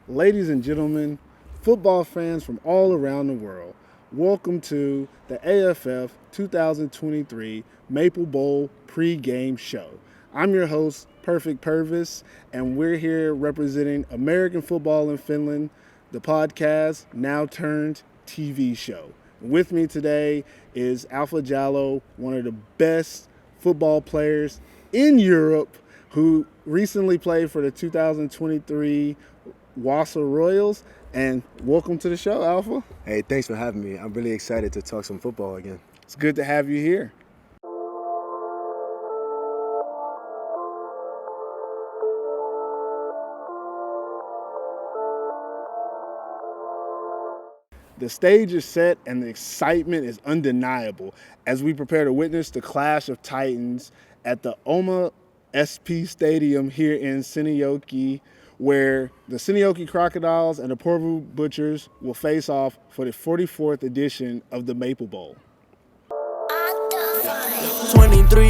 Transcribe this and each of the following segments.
ladies and gentlemen, football fans from all around the world, welcome to the AFF 2023 Maple Bowl Pregame Show. I'm your host, Perfect Purvis, and we're here representing American football in Finland, the podcast now turned TV show. With me today is Alpha Jallo, one of the best football players in Europe, who recently played for the 2023 Wassa Royals. And welcome to the show, Alpha. Hey, thanks for having me. I'm really excited to talk some football again. It's good to have you here. The stage is set and the excitement is undeniable as we prepare to witness the clash of titans at the Oma SP Stadium here in Seinäjoki, where the Seinäjoki Crocodiles and the Porvoo Butchers will face off for the 44th edition of the Maple Bowl. 23,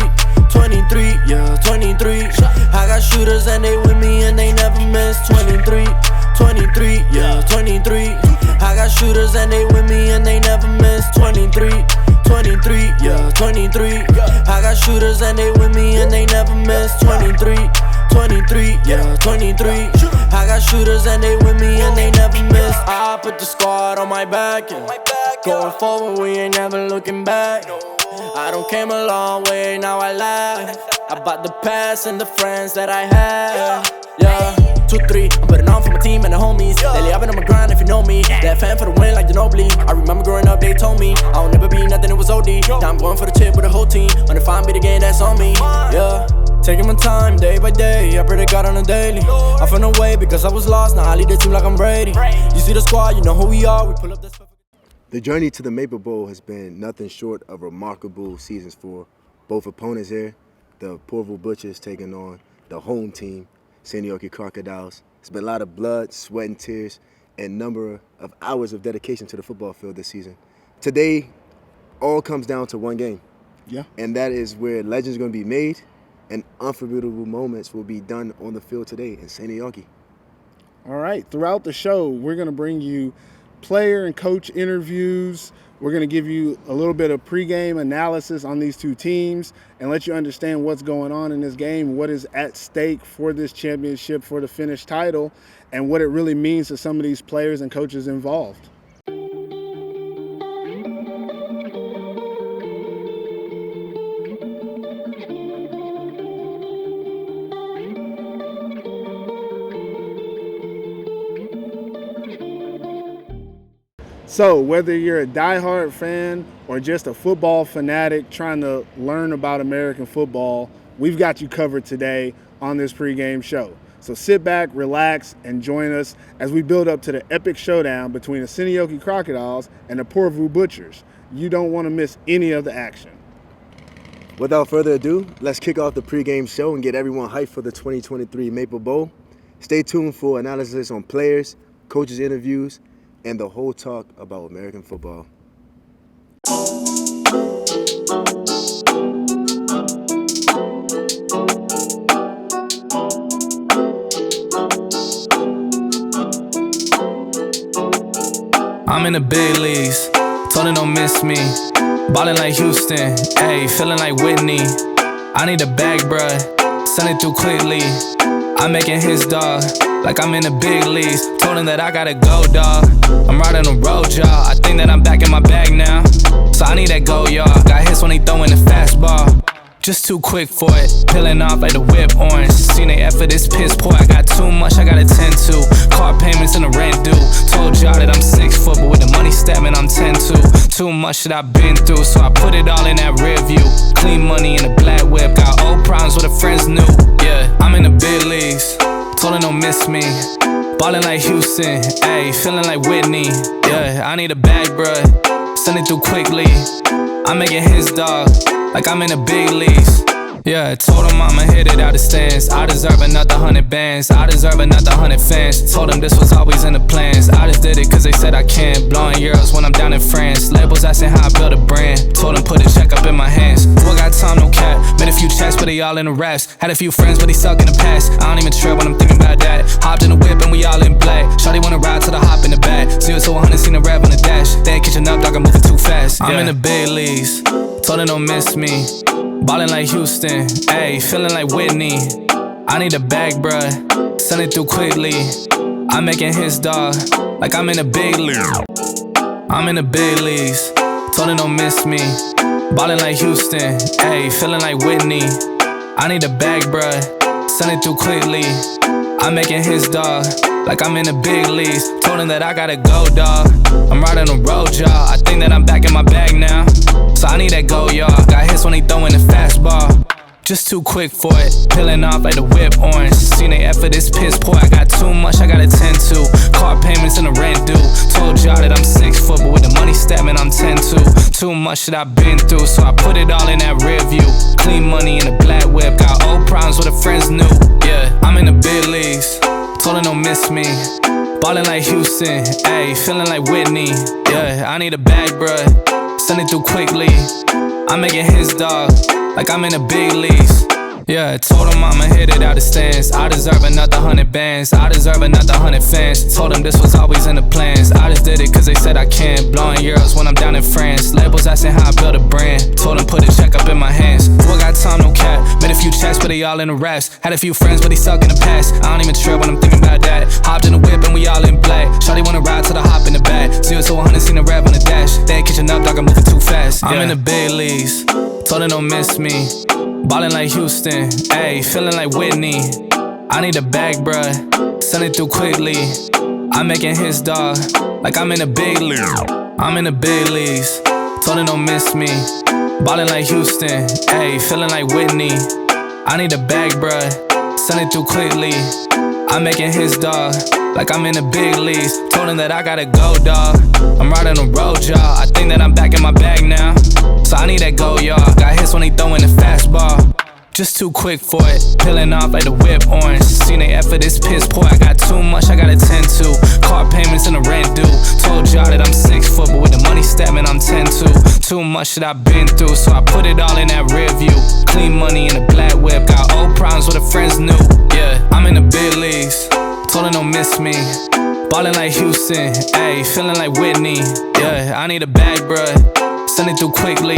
yeah, 23. I got shooters and they with me and they never miss. 23, yeah, 23. I got shooters and they with me and they never miss. 23, yeah, 23. I got shooters and they with me and they never miss. 23, yeah, 23. I got shooters and they with me and they never miss. I put the squad on my back, yeah. Going forward, we ain't never looking back. I don't came a long way, now I laugh about the past and the friends that I had. Yeah, 2-3, I'm putting on for my team and the homies. Lately I've been on my grind if you know me. That fan for the win like the Nobly. I remember growing up, they told me I'll never be nothing, it was OD. Now I'm going for the chip with the whole team. On the fine bit again, that's on me. Yeah, taking my time day by day. I pray to God on a daily. I found a way because I was lost, now I lead the team like I'm Brady. You see the squad, you know who we are. We pull up this. The journey to the Maple Bowl has been nothing short of remarkable seasons for both opponents here. The Porvoo Butchers taking on the home team, Seinäjoki Crocodiles. It's been a lot of blood, sweat, and tears, and number of hours of dedication to the football field this season. Today, all comes down to one game. Yeah. And that is where legends are going to be made and unforgettable moments will be done on the field today in Seinäjoki. All right. Throughout the show, we're going to bring you player and coach interviews. We're going to give you a little bit of pregame analysis on these two teams and let you understand what's going on in this game, what is at stake for this championship, for the Finnish title, and what it really means to some of these players and coaches involved. So whether you're a diehard fan or just a football fanatic trying to learn about American football, we've got you covered today on this pregame show. So sit back, relax, and join us as we build up to the epic showdown between the Seinäjoki Crocodiles and the Porvoo Butchers. You don't want to miss any of the action. Without further ado, let's kick off the pregame show and get everyone hyped for the 2023 Maple Bowl. Stay tuned for analysis on players, coaches' interviews, and the whole talk about American football. I'm in the big leagues, told her don't miss me. Ballin' like Houston, ayy, feeling like Whitney. I need a bag, bruh, send it through quickly. I'm making his dog, like I'm in the big leagues. Told him that I gotta go, dog. I'm riding the road, y'all. I think that I'm back in my bag now. So I need that go, y'all. Got hits when he throwing the fastball. Just too quick for it, peeling off like the whip orange. Seen they effort, this piss poor. I got too much, I gotta tend to. Car payments and the rent due. Told y'all that I'm 6 foot, but with the money stabbing, I'm 10-2. Too much that I've been through, so I put it all in that rear view. Clean money in a black whip, got old problems with the friends new. Yeah, I'm in the big leagues, told her don't miss me. Ballin' like Houston, ayy, feeling like Whitney. Yeah, I need a bag, bruh, send it through quickly. I'm making his dog, like I'm in the big leagues. Yeah, told him I'ma hit it out the stands. I deserve another 100 bands. I deserve another 100 fans. Told them this was always in the plans. I just did it cause they said I can. Blowing euros when I'm down in France. Labels asking how I build a brand. Told them put a check up in my hands. Boy got time, no cap. Made a few checks, but they all in the raps. Had a few friends, but they stuck in the past. I don't even trip when I'm thinking about that. Hopped in the whip and we all in black. Shawty wanna ride to the hop in the back. 0 to 100, seen a rev on the dash. They ain't catching up, dog, I'm moving too fast. I'm in the big leagues. Told them don't miss me. Ballin' like Houston, ayy, feeling like Whitney. I need a bag, bruh, send it through quickly. I'm making hits, dog, like I'm in a big league. I'm in the big leagues, told them don't miss me. Ballin' like Houston, ayy, feeling like Whitney. I need a bag, bruh, send it through quickly. I'm making hits, dog, like I'm in the big leagues. Told him that I gotta go, dog. I'm riding the road, y'all. I think that I'm back in my bag now. So I need that go, y'all. Got hits when they throwin' the fastball. Just too quick for it. Peeling off like the whip orange. Seen they effort, this piss poor. I got too much, I gotta tend to. Car payments and the rent due. Told y'all that I'm 6 foot, but with the money stabbing, I'm 10-2. Too much that I've been through, so I put it all in that rear view. Clean money in a black whip. Got old problems with the friends new. Yeah, I'm in the big leagues. Told her don't miss me. Ballin' like Houston, ayy, feeling like Whitney. Yeah, I need a bag, bruh, send it through quickly. I'm making his dog, like I'm in the big leagues. Yeah, told him I'ma hit it out the stands. I deserve another 100 bands. I deserve another 100 fans. Told them this was always in the plans. I just did it cause they said I can. Blowing euros when I'm down in France. Labels asking how I build a brand. Told them put a check up in my hands. Boy got time, no cap. Made a few checks, but they all in the raps. Had a few friends, but they suck in the past. I don't even trip when I'm thinking about that. Hopped in the whip and we all in black. Shawty wanna ride to the hop in the back. 0 to 100, seen a rev on the dash. They ain't catching up, dog, I'm moving too fast. I'm in the big leagues. Told them don't miss me. Ballin' like Houston, ayy, feeling like Whitney. I need a bag, bruh, send it through quickly. I'm making hits, dog, like I'm in a big league. I'm in the big leagues, told them don't miss me. Ballin' like Houston, ayy, feeling like Whitney. I need a bag, bruh, send it through quickly. I'm making hits, dog, like I'm in the big leagues. Told them that I gotta go, dog. I'm riding the road, y'all. I think that I'm back in my bag now. So I need that go, y'all. Got hits when they throwin' the fastball. Just too quick for it. Peeling off like the whip orange. Seen they effort, this piss poor. I got too much, I gotta tend to. Car payments and the rent due. Told y'all that I'm 6 foot, but with the money stabbing, I'm 10-2. Too much that I've been through, so I put it all in that rear view. Clean money in a black whip. Got old problems with the friends new. Yeah, I'm in the big leagues. Told her don't miss me. Ballin' like Houston, ayy, feeling like Whitney. Yeah, I need a bag, bruh, send it through quickly.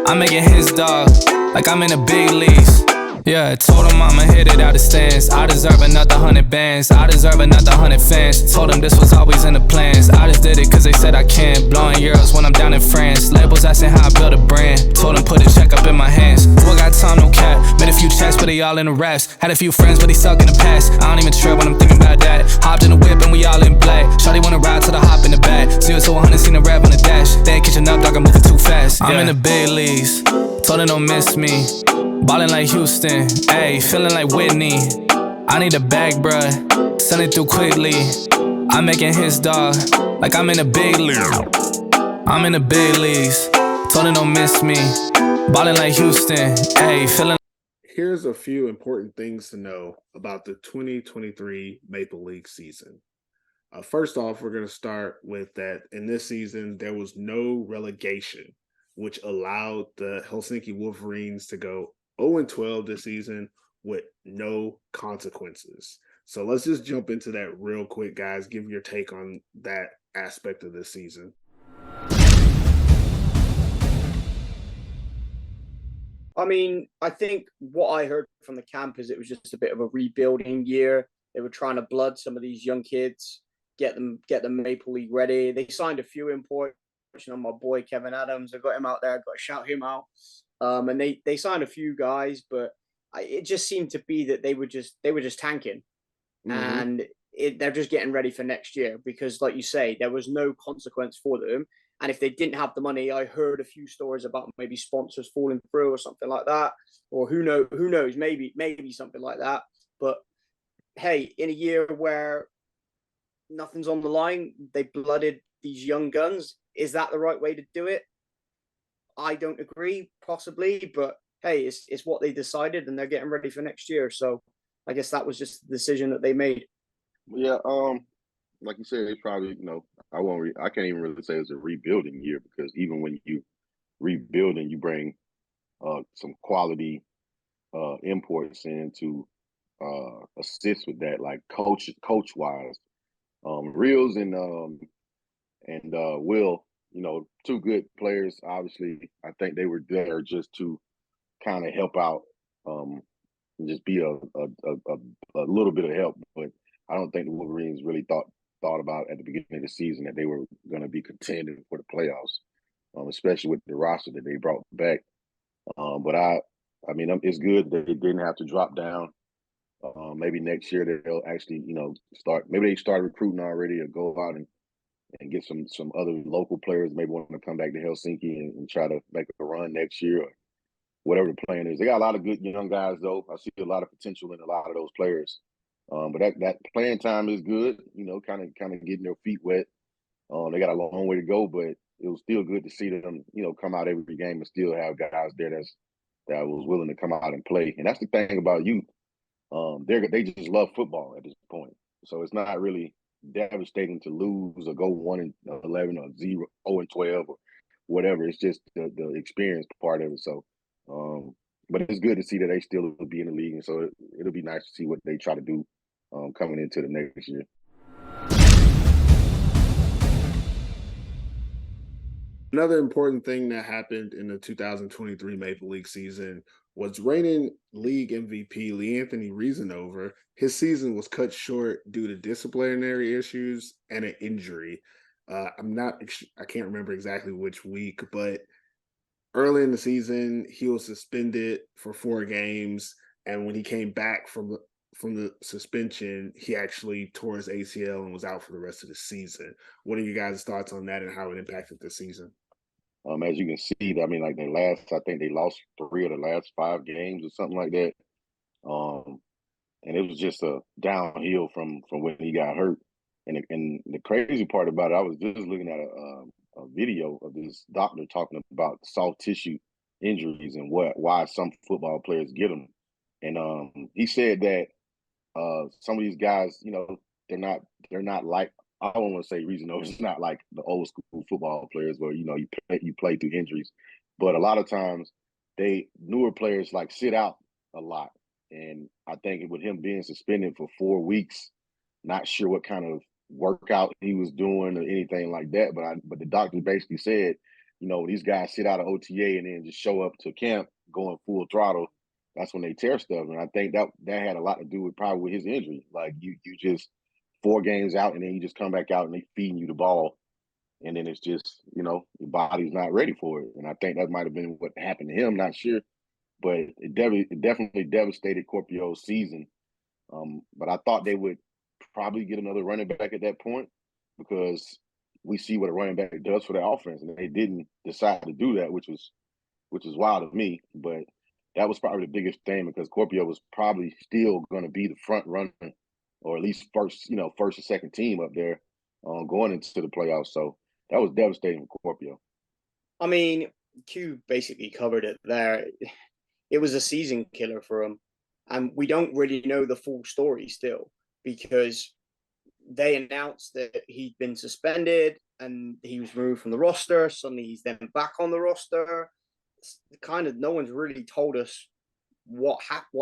I'm making his dog, like I'm in the big leagues. Yeah, told him I'ma hit it out the stands. I deserve another 100 bands. I deserve another 100 fans. Told them this was always in the plans. I just did it cause they said I can. Blowing euros when I'm down in France. Labels asking how I build a brand. Told them put a check up in my hands. Boy got time, no cap. Made a few checks, but they all in the raps. Had a few friends, but they suck in the past. I don't even trip when I'm thinking about that. Hopped in the whip and we all in black. Shawty wanna ride to the hop in the back. 0 to 100, seen a rev on the dash. They ain't catching up, dog, I'm moving too fast. I'm in the big leagues. Told them don't miss me. Ballin' like Houston, ayy, feeling like Whitney. I need a bag, bruh, send it through quickly. I'm making hits, dog, like I'm in a big league. I'm in the big leagues, told them don't miss me. Ballin' like Houston, ayy, feeling. Here's a few important things to know about the 2023 Maple League season. First off, we're going to start with that in this season, there was no relegation, which allowed the Helsinki Wolverines to go 0-12 this season with no consequences. So let's just jump into that real quick, guys. Give your take on that aspect of this season. I mean, I think what I heard from the camp is it was just a bit of a rebuilding year. They were trying to blood some of these young kids, get them Maple League ready. They signed a few imports. You know, my boy Kevin Adams, I got him out there. I got to shout him out. And they signed a few guys, but it just seemed to be that they were just tanking, and they're just getting ready for next year because, like you say, there was no consequence for them. And if they didn't have the money, I heard a few stories about maybe sponsors falling through or something like that, or who knows, maybe something like that. But hey, in a year where nothing's on the line, they blooded these young guns. Is that the right way to do it? I don't agree, possibly, but hey, it's what they decided, and they're getting ready for next year. So I guess that was just the decision that they made. Yeah, like you said, it's probably I can't even really say it's a rebuilding year because even when you rebuilding, you bring some quality imports in to assist with that, like coach wise. Reels and Will, two good players. Obviously, I think they were there just to kind of help out, and just be a little bit of help. But I don't think the Wolverines really thought about at the beginning of the season that they were going to be contending for the playoffs, especially with the roster that they brought back. But I mean, it's good that they didn't have to drop down. Maybe next year they'll actually, start. Maybe they start recruiting already, or go out and get some other local players. Maybe want to come back to Helsinki and try to make a run next year, or whatever the plan is. They got a lot of good young guys, though. I see a lot of potential in a lot of those players. But that playing time is good. Kind of getting their feet wet. They got a long way to go, but it was still good to see them, come out every game and still have guys there that was willing to come out and play. And that's the thing about youth. They just love football at this point. So it's not really devastating to lose or go 1-11 or 0-12 or whatever. It's just the experience part of it. So, but it's good to see that they still will be in the league, and so it'll be nice to see what they try to do coming into the next year. Another important thing that happened in the 2023 Maple League season was reigning league MVP Leanthony Reasonover. His season was cut short due to disciplinary issues and an injury. I can't remember exactly which week, but early in the season, he was suspended for 4 games, and when he came back from the suspension, he actually tore his ACL and was out for the rest of the season. What are you guys' thoughts on that and how it impacted the season? As you can see, I mean, like I think they lost 3 of the last 5 games or something like that. And it was just a downhill from when he got hurt. And the crazy part about it, I was just looking at a video of this doctor talking about soft tissue injuries and why some football players get them. And he said that some of these guys, they're not like, I don't want to say it's not like the old school football players where you play through injuries, but a lot of times newer players like sit out a lot, and I think with him being suspended for 4 weeks, not sure what kind of workout he was doing or anything like that, but the doctor basically said, these guys sit out of OTA and then just show up to camp going full throttle. That's when they tear stuff, and I think that had a lot to do with probably with his injury. Like you just 4 games out, and then you just come back out and they feeding you the ball, and then it's just your body's not ready for it. And I think that might have been what happened to him. Not sure, but it definitely devastated Corpio's season. But I thought they would probably get another running back at that point because we see what a running back does for their offense, and they didn't decide to do that, which was wild to me. But that was probably the biggest thing because Corpio was probably still going to be the front runner, or at least first or second team up there going into the playoffs. So that was devastating for Corpio. I mean, Q basically covered it there. It was a season killer for him. And we don't really know the full story still because they announced that he'd been suspended and he was removed from the roster. Suddenly he's then back on the roster. Kind of no one's really told us what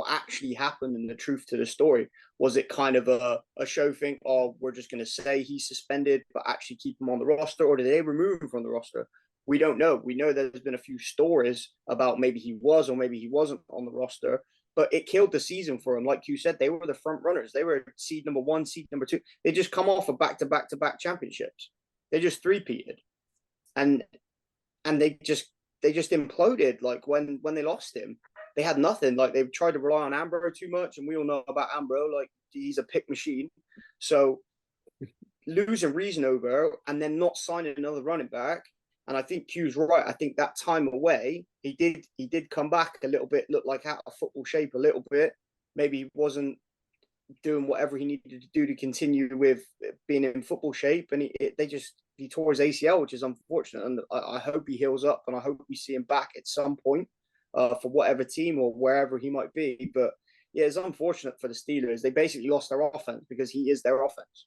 actually happened and the truth to the story. Was it kind of a show thing, or we're just going to say he's suspended but actually keep him on the roster, or did they remove him from the roster? We don't know. We know there's been a few stories about maybe he was or maybe he wasn't on the roster, but it killed the season for him. Like you said, they were the front runners. They were seed number 1, seed number 2. They just come off of back-to-back championships. They just three-peated. And they just imploded. Like when they lost him, they had nothing. Like they tried to rely on Ambro too much, and we all know about Ambro. Like he's a pick machine. So losing Reasonover and then not signing another running back. And I think Q's right. I think that time away, he did come back a little bit, looked like out of football shape a little bit. Maybe he wasn't doing whatever he needed to do to continue with being in football shape. And he tore his ACL, which is unfortunate. And I hope he heals up, and I hope we see him back at some point. for whatever team or wherever he might be. But yeah, it's unfortunate for the Steelers. They basically lost their offense because he is their offense.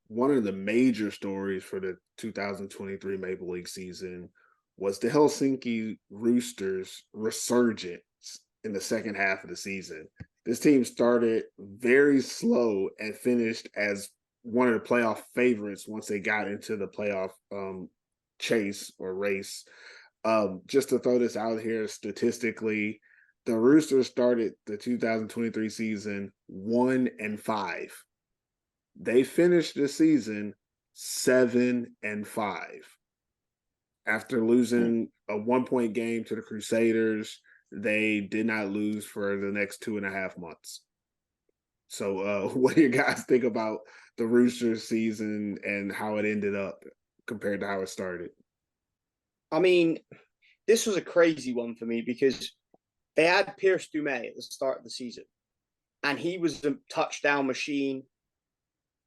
One of the major stories for the 2023 Maple League season was the Helsinki Roosters' resurgence in the second half of the season. This team started very slow and finished as one of the playoff favorites once they got into the playoff chase or race. Just to throw this out here statistically, the Roosters started the 2023 season 1-5. They finished the season 7-5 after losing a 1-point game to the Crusaders. They did not lose for the next 2.5 months. So what do you guys think about the Roosters season and how it ended up compared to how it started? I mean, this was a crazy one for me because they had Pierce Dumais at the start of the season, and he was a touchdown machine.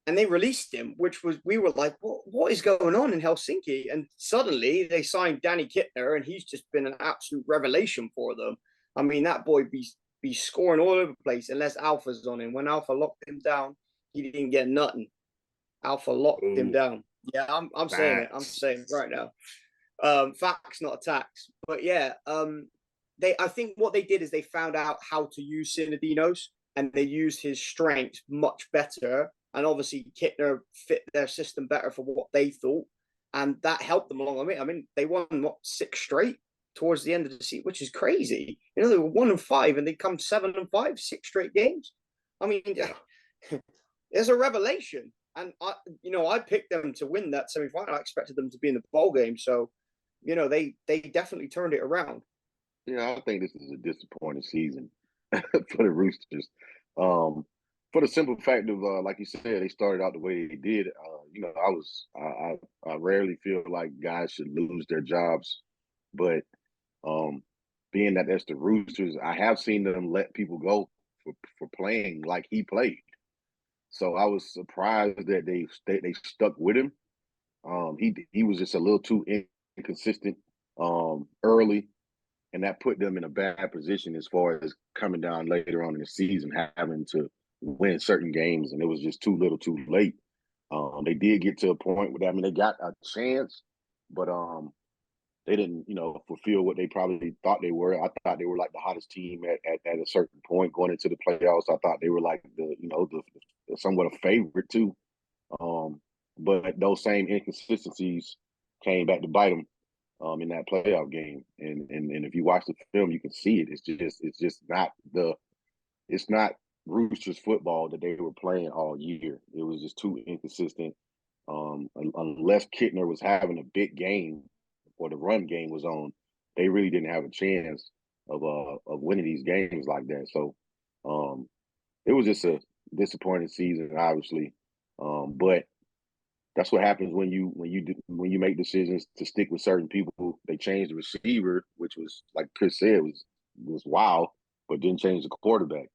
And they released him, we were like, what is going on in Helsinki? And suddenly they signed Danny Kittner, and he's just been an absolute revelation for them. I mean, that boy be scoring all over the place unless Alpha's on him. When Alpha locked him down, he didn't get nothing. Alpha locked him down. Yeah, I'm saying it. I'm saying it right now. Facts, not attacks. But yeah, I think what they did is they found out how to use Sinadinos, and they used his strengths much better. And obviously, Kittner fit their system better for what they thought. And that helped them along the way. I mean, they won, 6 straight towards the end of the season, which is crazy. You know, they were 1-5 and they come 7-5, 6 straight games. I mean, it's a revelation. And, I picked them to win that semifinal. I expected them to be in the bowl game. So, they definitely turned it around. Yeah, I think this is a disappointing season for the Roosters. For the simple fact of, like you said, they started out the way they did. I rarely feel like guys should lose their jobs, but being that that's the Roosters, I have seen them let people go for playing like he played. So I was surprised that they stuck with him. He was just a little too inconsistent early, and that put them in a bad position as far as coming down later on in the season, having to win certain games, and it was just too little too late. They did get to a point where, they got a chance, but they didn't, fulfill what they probably thought they were. I thought they were like the hottest team at a certain point going into the playoffs. I thought they were like the somewhat a favorite too. But those same inconsistencies came back to bite them in that playoff game. And if you watch the film, you can see it. It's not Roosters football that they were playing all year. It was just too inconsistent. Unless Kittner was having a big game or the run game was on, they really didn't have a chance of winning these games like that. So it was just a disappointing season, obviously. But that's what happens when you make decisions to stick with certain people. They changed the receiver, which was, like Chris said, was wild, but didn't change the quarterback.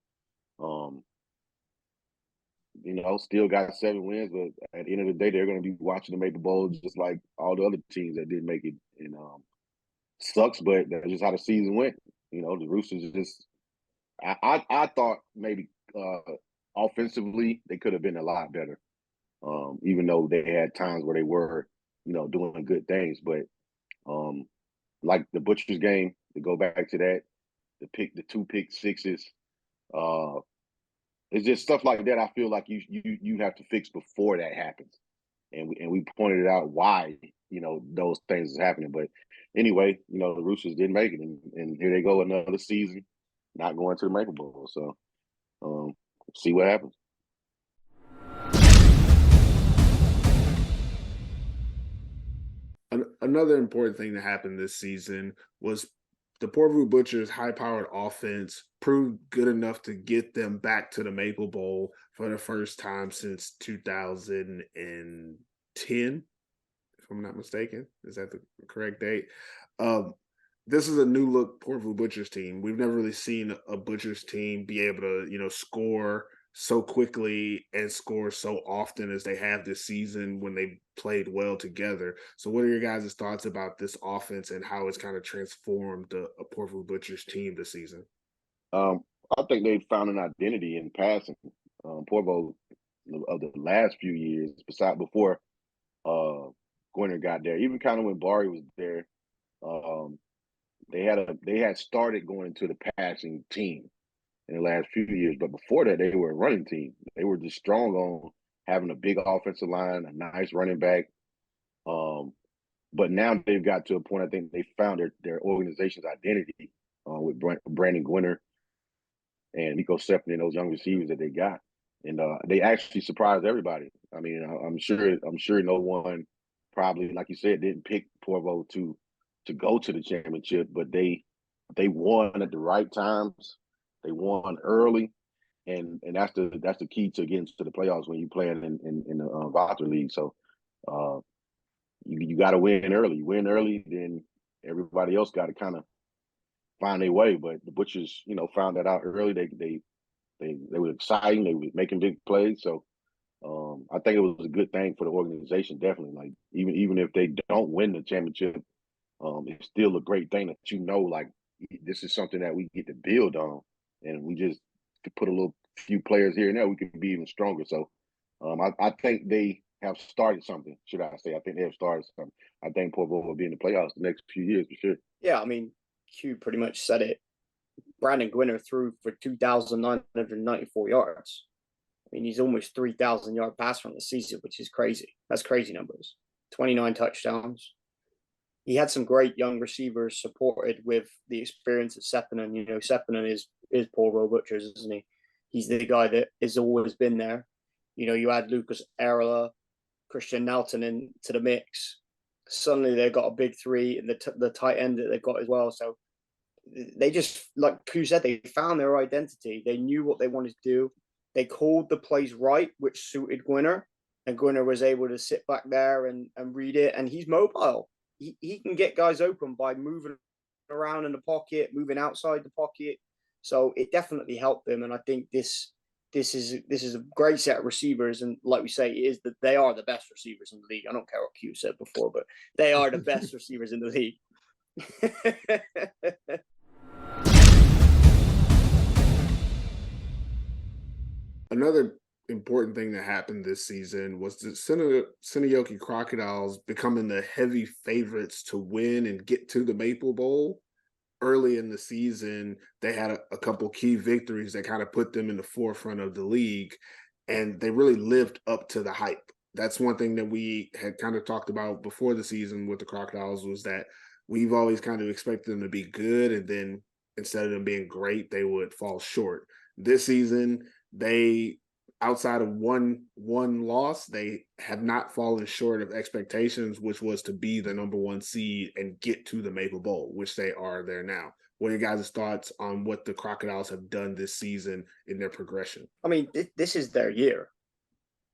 Still got 7 wins, but at the end of the day, they're going to be watching the Maple Bowl just like all the other teams that didn't make it. And sucks, but that's just how the season went. The Roosters just. I thought maybe offensively they could have been a lot better, even though they had times where they were, doing good things. But like the Butchers game, to go back to that, the 2 pick sixes. It's just stuff like that. I feel like you have to fix before that happens, and we pointed out why those things is happening. But anyway, the Roosters didn't make it, and here they go, another season not going to the Maple Bowl. So see what happens. Another important thing that happened this season was the Porvoo Butchers' high-powered offense proved good enough to get them back to the Maple Bowl for the first time since 2010, if I'm not mistaken. Is that the correct date? This is a new-look Porvoo Butchers team. We've never really seen a Butchers team be able to, score so quickly and score so often as they have this season when they played well together. So what are your guys' thoughts about this offense and how it's kind of transformed a Porvoo Butchers team this season? I think they found an identity in passing. Porvo of the last few years, before Gwinner got there, even kind of when Barry was there, um, they had started going to the passing team in the last few years, but before that, they were a running team. They were just strong on having a big offensive line, a nice running back. But now they've got to a point. I think they found their organization's identity with Brandon Gwinner and Nico Septon and those young receivers that they got, and they actually surprised everybody. I mean, I'm sure no one probably, like you said, didn't pick Porvo to go to the championship, but they won at the right times. They won early, and that's the key to getting to the playoffs when you play in the Voucher League. So you got to win early. You win early, then everybody else got to kind of find their way. But the Butchers, found that out early. They were exciting. They were making big plays. So I think it was a good thing for the organization. Definitely, like even if they don't win the championship, it's still a great thing that like this is something that we get to build on, and we just to put a few players here and there, we could be even stronger. So I think they have started something. Should I say? I think they have started something. I think Porvo will be in the playoffs the next few years for sure. Yeah, I mean, Q pretty much said it. Brandon Gwinner threw for 2,994 yards. I mean, he's almost 3,000-yard passer on the season, which is crazy. That's crazy numbers. 29 touchdowns. He had some great young receivers supported with the experience of Sepponen. Sepponen is Porvoo Butchers, isn't he? He's the guy that has always been there. You add Lucas Erla, Christian Nelton into the mix. Suddenly they've got a big three, and the tight end that they've got as well. So they just, like Q said, they found their identity. They knew what they wanted to do. They called the plays right, which suited Gwinner, and Gwinner was able to sit back there and read it. And he's mobile. He can get guys open by moving around in the pocket, moving outside the pocket. So it definitely helped them. And I think this is a great set of receivers. And like we say, it is that they are the best receivers in the league. I don't care what Q said before, but they are the best receivers in the league. Another important thing that happened this season was the Seinäjoki Crocodiles becoming the heavy favorites to win and get to the Maple Bowl. Early in the season, they had a couple key victories that kind of put them in the forefront of the league, and they really lived up to the hype. That's one thing that we had kind of talked about before the season with the Crocodiles, was that we've always kind of expected them to be good, and then instead of them being great, they would fall short. This season, they, outside of one loss, they have not fallen short of expectations, which was to be the number one seed and get to the Maple Bowl, which they are there now. What are your guys' thoughts on what the Crocodiles have done this season in their progression? I mean, this is their year.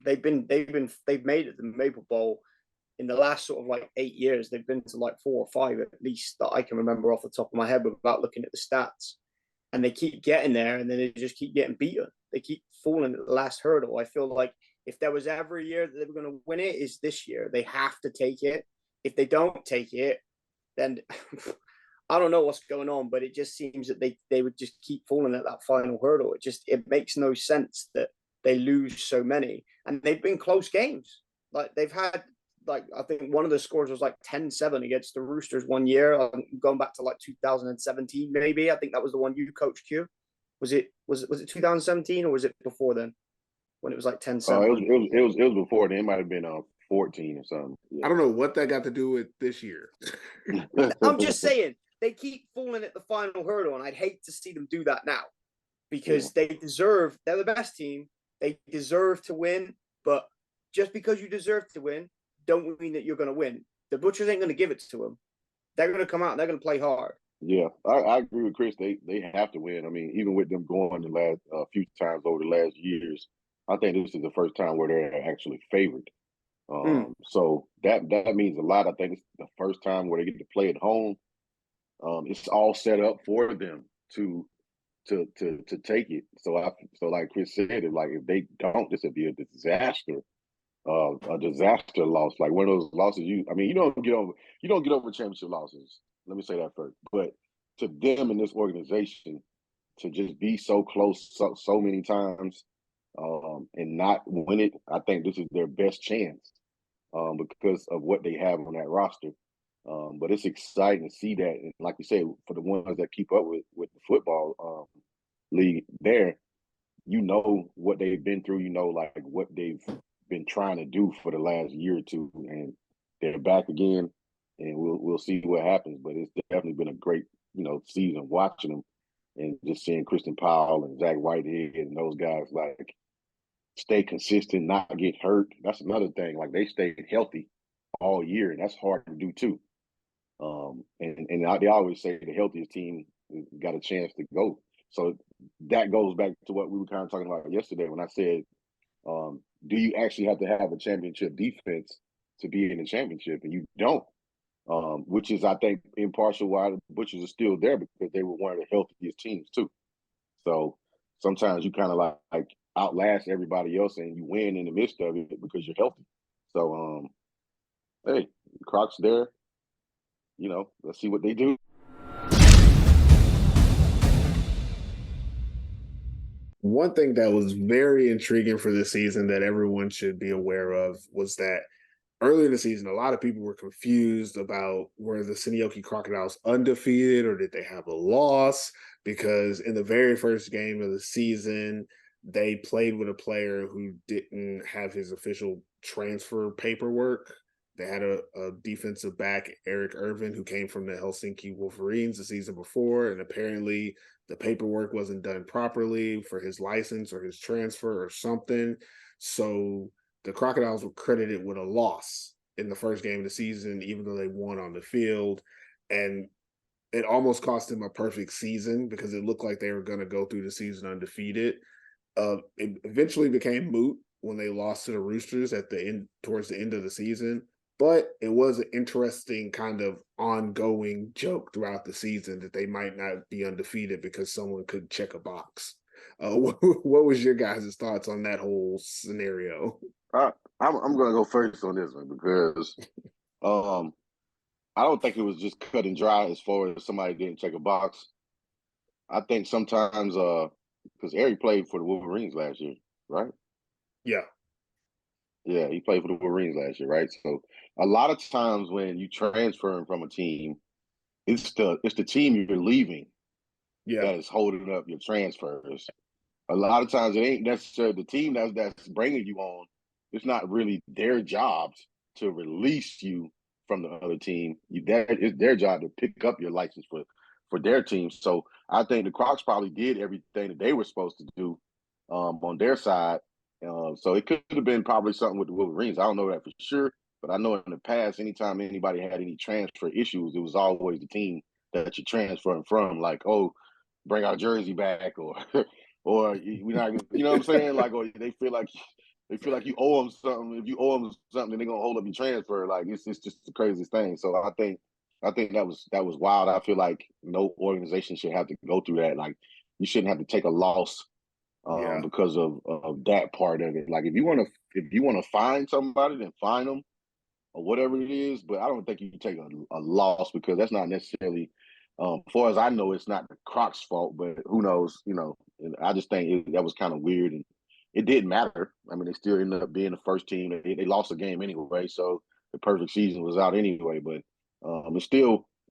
They've made it to the Maple Bowl in the last sort of like 8 years. They've been to like 4 or 5 at least that I can remember off the top of my head without looking at the stats. And they keep getting there, and then they just keep getting beaten. They keep falling at the last hurdle. I feel like if there was ever a year that they were going to win it, is this year. They have to take it. If they don't take it, then I don't know what's going on, but it just seems that they would just keep falling at that final hurdle. It makes no sense that they lose so many. And they've been close games. Like they've had, like, I think one of the scores was like 10-7 against the Roosters one year, going back to like 2017, maybe. I think that was the one you coached, Q. Was it 2017 or was it before then when it was like 10-7? It was before then. It might have been 14 or something. Yeah. I don't know what that got to do with this year. I'm just saying, they keep falling at the final hurdle, and I'd hate to see them do that now because they're the best team. They deserve to win, but just because you deserve to win, don't mean that you're going to win. The Butchers ain't going to give it to them. They're going to come out and they're going to play hard. Yeah, I agree with Chris. They have to win. I mean, even with them going the last few times over the last years, I think this is the first time where they're actually favored. So that means a lot. I think it's the first time where they get to play at home. It's all set up for them to to take it. So like Chris said, if they don't, this would be a disaster. A disaster loss, like one of those losses. You don't get over championship losses. Let me say that first. But to them in this organization, to just be so close so many times, and not win it, I think this is their best chance, because of what they have on that roster. But it's exciting to see that, and like you said, for the ones that keep up with the football league, there, what they've been through, like what they've been trying to do for the last year or two, and they're back again, and we'll see what happens. But it's definitely been a great season watching them, and just seeing Christian Powell and Zach Whitehead and those guys like stay consistent, not get hurt. That's another thing. Like they stayed healthy all year, and that's hard to do too. They always say the healthiest team got a chance to go. So that goes back to what we were kind of talking about yesterday when I said, do you actually have to have a championship defense to be in the championship? And you don't, which is, I think, in partial why the Butchers are still there, because they were one of the healthiest teams too. So sometimes you kind of like outlast everybody else and you win in the midst of it because you're healthy. So, hey, Croc's there. Let's see what they do. One thing that was very intriguing for this season that everyone should be aware of was that earlier in the season, a lot of people were confused about were the Seinäjoki Crocodiles undefeated or did they have a loss? Because in the very first game of the season, they played with a player who didn't have his official transfer paperwork. They had a defensive back, Eric Irvin, who came from the Helsinki Wolverines the season before, and apparently the paperwork wasn't done properly for his license or his transfer or something. So the Crocodiles were credited with a loss in the first game of the season, even though they won on the field. And it almost cost them a perfect season because it looked like they were going to go through the season undefeated. It eventually became moot when they lost to the Roosters towards the end of the season. But it was an interesting kind of ongoing joke throughout the season that they might not be undefeated because someone could check a box. What was your guys' thoughts on that whole scenario? I'm going to go first on this one because I don't think it was just cut and dry as far as somebody didn't check a box. I think sometimes because Eric played for the Wolverines last year, right? Yeah. Yeah, he played for the Wolverines last year, right? So a lot of times when you transfer from a team, it's the team you're leaving that is holding up your transfers. A lot of times it ain't necessarily the team that's bringing you on. It's not really their job to release you from the other team. That is their job to pick up your license for their team. So I think the Crocs probably did everything that they were supposed to do on their side. So it could have been probably something with the Wolverines. I don't know that for sure, but I know in the past, anytime anybody had any transfer issues, it was always the team that you're transferring from. Like, oh, bring our jersey back, or or we're not, you know what I'm saying? Like, or they feel like you owe them something. If you owe them something, they're gonna hold up your transfer. Like, it's just the craziest thing. So I think that was wild. I feel like no organization should have to go through that. Like, you shouldn't have to take a loss because of that part of it. Like, if you want to find somebody, then find them or whatever it is. But I don't think you can take a loss because that's not necessarily, as far as I know, it's not the Crocs' fault. But who knows? And I just think that was kind of weird, and it didn't matter. I mean, they still ended up being the first team. They lost a game anyway, so the perfect season was out anyway. But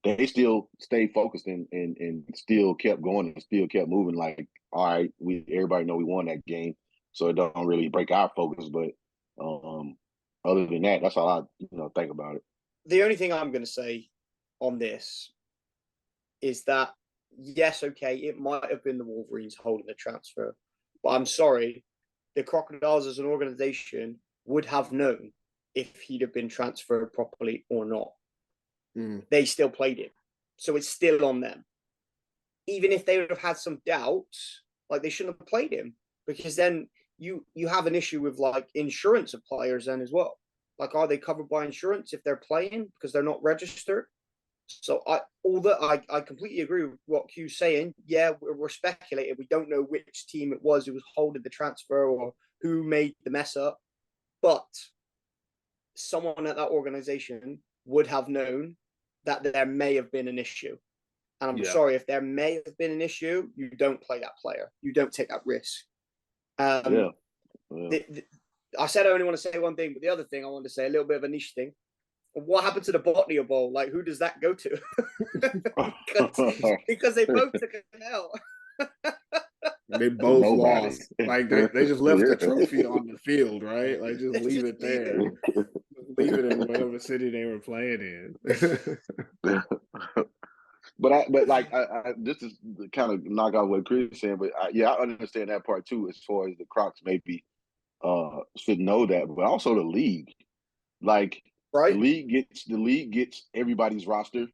they still stayed focused and still kept going and still kept moving. Like, all right, everybody know we won that game, so it don't really break our focus. But other than that, that's all I think about it. The only thing I'm going to say on this is that yes, okay, it might have been the Wolverines holding the transfer, but I'm sorry, the Crocodiles as an organization would have known if he'd have been transferred properly or not. They still played him. So it's still on them. Even if they would have had some doubts, like, they shouldn't have played him, because then you have an issue with like insurance of players then as well. Like, are they covered by insurance if they're playing because they're not registered? So I completely agree with what Q's saying. Yeah, we're speculating. We don't know which team it was who was holding the transfer or who made the mess up, but someone at that organization would have known that there may have been an issue. And I'm sorry, if there may have been an issue, you don't play that player. You don't take that risk. I said I only want to say one thing, but the other thing I want to say, a little bit of a niche thing. What happened to the Botany Bowl? Like, who does that go to? because they both took an L. They both lost. Like they just left the trophy on the field, right? Like just leave it there. Leave it in whatever city they were playing in. But this is kind of knock out what Chris is saying. But I understand that part too, as far as the Crocs maybe should know that, but also the league, like right, the league gets everybody's roster.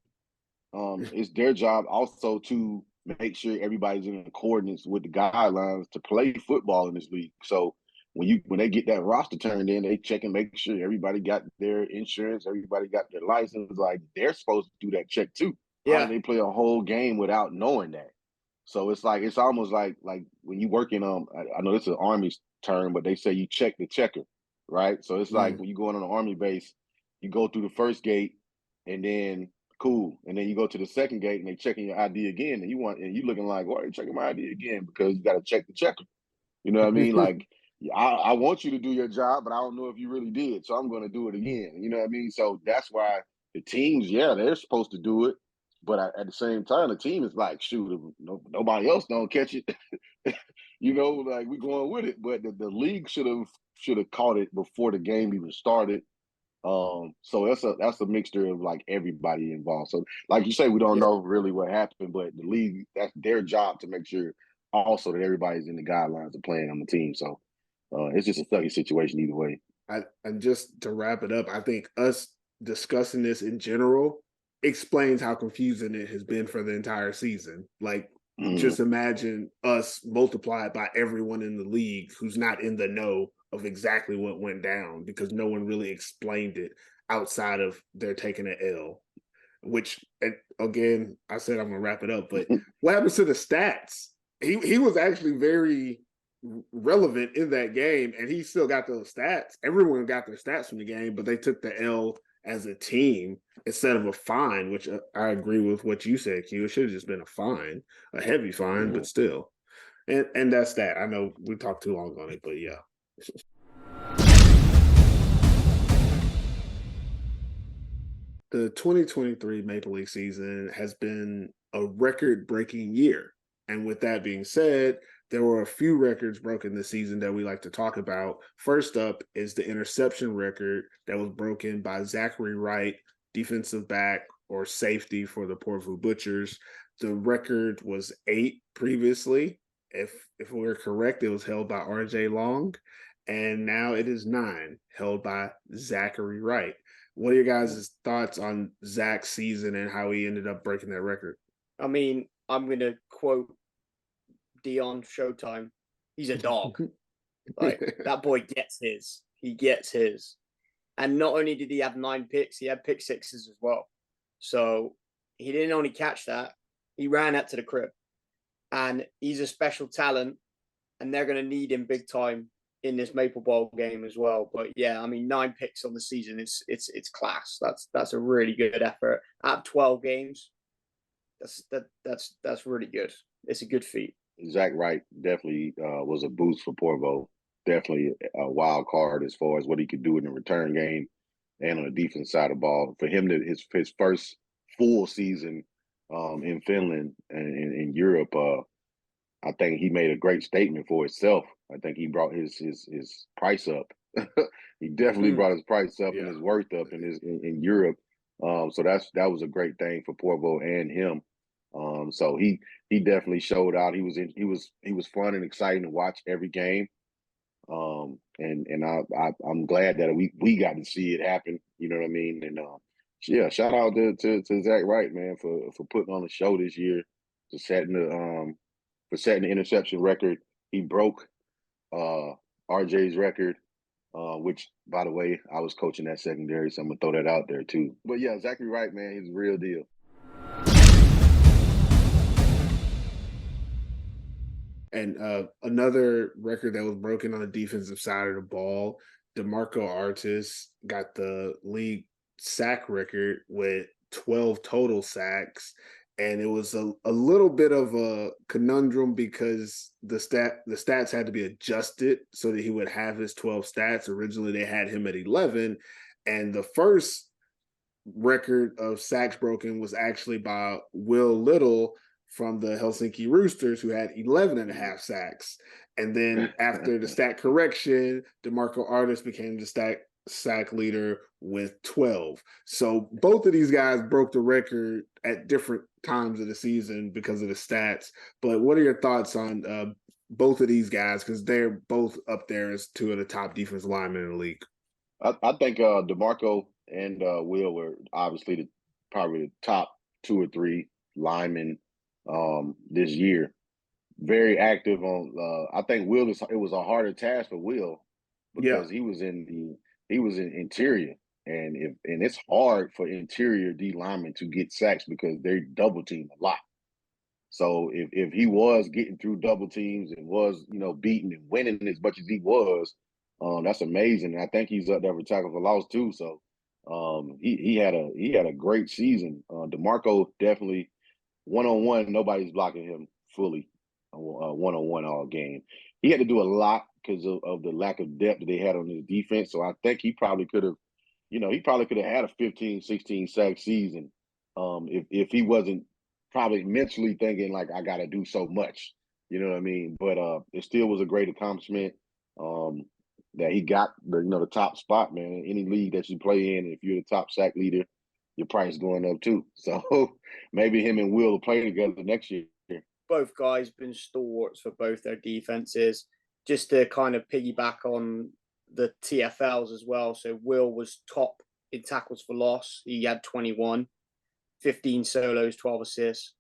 It's their job also to make sure everybody's in accordance with the guidelines to play football in this league. So when they get that roster turned in, they check and make sure everybody got their insurance, everybody got their license. Like they're supposed to do that check too. Yeah. How do they play a whole game without knowing that? So it's almost like when you work in I know this is an Army term, but they say you check the checker, right? So it's like when you go on an Army base, you go through the first gate and then cool. And then you go to the second gate and they checking your ID again. And you looking like, why are you checking my ID again? Because you got to check the checker. You know what I mean? Like, I want you to do your job, but I don't know if you really did. So I'm going to do it again. You know what I mean? So that's why the teams, they're supposed to do it. But at the same time, the team is like, shoot, nobody else don't catch it. Like we're going with it. But the league should have caught it before the game even started. So that's a mixture of like everybody involved. So like you say, we don't know really what happened, but the league, that's their job to make sure also that everybody's in the guidelines of playing on the team. So it's just a sucky situation either way. And just to wrap it up, I think us discussing this in general explains how confusing it has been for the entire season. Like, just imagine us multiply it by everyone in the league who's not in the know of exactly what went down, because no one really explained it outside of they're taking an L. Which, again, I said I'm gonna wrap it up, but what happens to the stats? He was actually very relevant in that game, and he still got those stats. Everyone got their stats from the game, but they took the L as a team instead of a fine, which I agree with what you said, Q. It should have just been a fine, a heavy fine, but still. And that's that. I know we talked too long on it, but yeah. The 2023 Maple Leaf season has been a record-breaking year. And with that being said, there were a few records broken this season that we like to talk about. First up is the interception record that was broken by Zachary Wright, defensive back or safety for the Porvoo Butchers. The record was 8 previously. If we're correct, it was held by RJ Long. And now it is 9, held by Zachary Wright. What are your guys' thoughts on Zach's season and how he ended up breaking that record? I mean, I'm going to quote Dion Showtime. He's a dog. Like, that boy gets his. He gets his. And not only did he have 9 picks, he had pick sixes as well. So he didn't only catch that, he ran out to the crib. And he's a special talent, and they're going to need him big time in this Maple Bowl game as well. But yeah, I mean, 9 picks on the season, it's class. That's a really good effort. Out of 12 games, that's really good. It's a good feat. Zach Wright definitely was a boost for Porvoo. Definitely a wild card as far as what he could do in the return game and on the defense side of the ball. For him to his first full season in Finland and in Europe, I think he made a great statement for himself. I think he brought his price up. He definitely brought his price up and his worth up in Europe. So that was a great thing for Porvoo and him. So he definitely showed out. He was fun and exciting to watch every game. And I'm glad that we got to see it happen. You know what I mean? And shout out to Zach Wright, man, for putting on a show this year, for setting the interception record. He broke RJ's record, which, by the way, I was coaching that secondary, so I'm gonna throw that out there too. But yeah, Zachary Wright, man, he's a real deal. And another record that was broken on the defensive side of the ball, DeMarco Artis got the league sack record with 12 total sacks. And it was a little bit of a conundrum because the stats had to be adjusted so that he would have his 12 stats. Originally, they had him at 11. And the first record of sacks broken was actually by Will Little from the Helsinki Roosters, who had 11 and a half sacks. And then after the stat correction, DeMarco Artis became the sack leader with 12. So both of these guys broke the record at different times of the season because of the stats. But what are your thoughts on both of these guys? Because they're both up there as two of the top defensive linemen in the league. I think DeMarco and Will were obviously probably the top 2 or 3 linemen this year. Very active on. I think Will it was a harder task for Will because he was in interior, and it's hard for interior D linemen to get sacks because they double team a lot. So if he was getting through double teams and was beating and winning as much as he was, that's amazing. And I think he's up there for tackle for loss too. So he had a great season. DeMarco definitely one-on-one, nobody's blocking him fully one-on-one all game. He had to do a lot because of the lack of depth that they had on his defense. So I think he probably could have had a 15, 16 sack season if he wasn't probably mentally thinking like I got to do so much. You know what I mean? But it still was a great accomplishment that he got the top spot, man. Any league that you play in, if you're the top sack leader, your price going up too. So maybe him and Will will play together next year. Both guys been stalwarts for both their defenses. Just to kind of piggyback on the TFLs as well. So Will was top in tackles for loss. He had 21, 15 solos, 12 assists.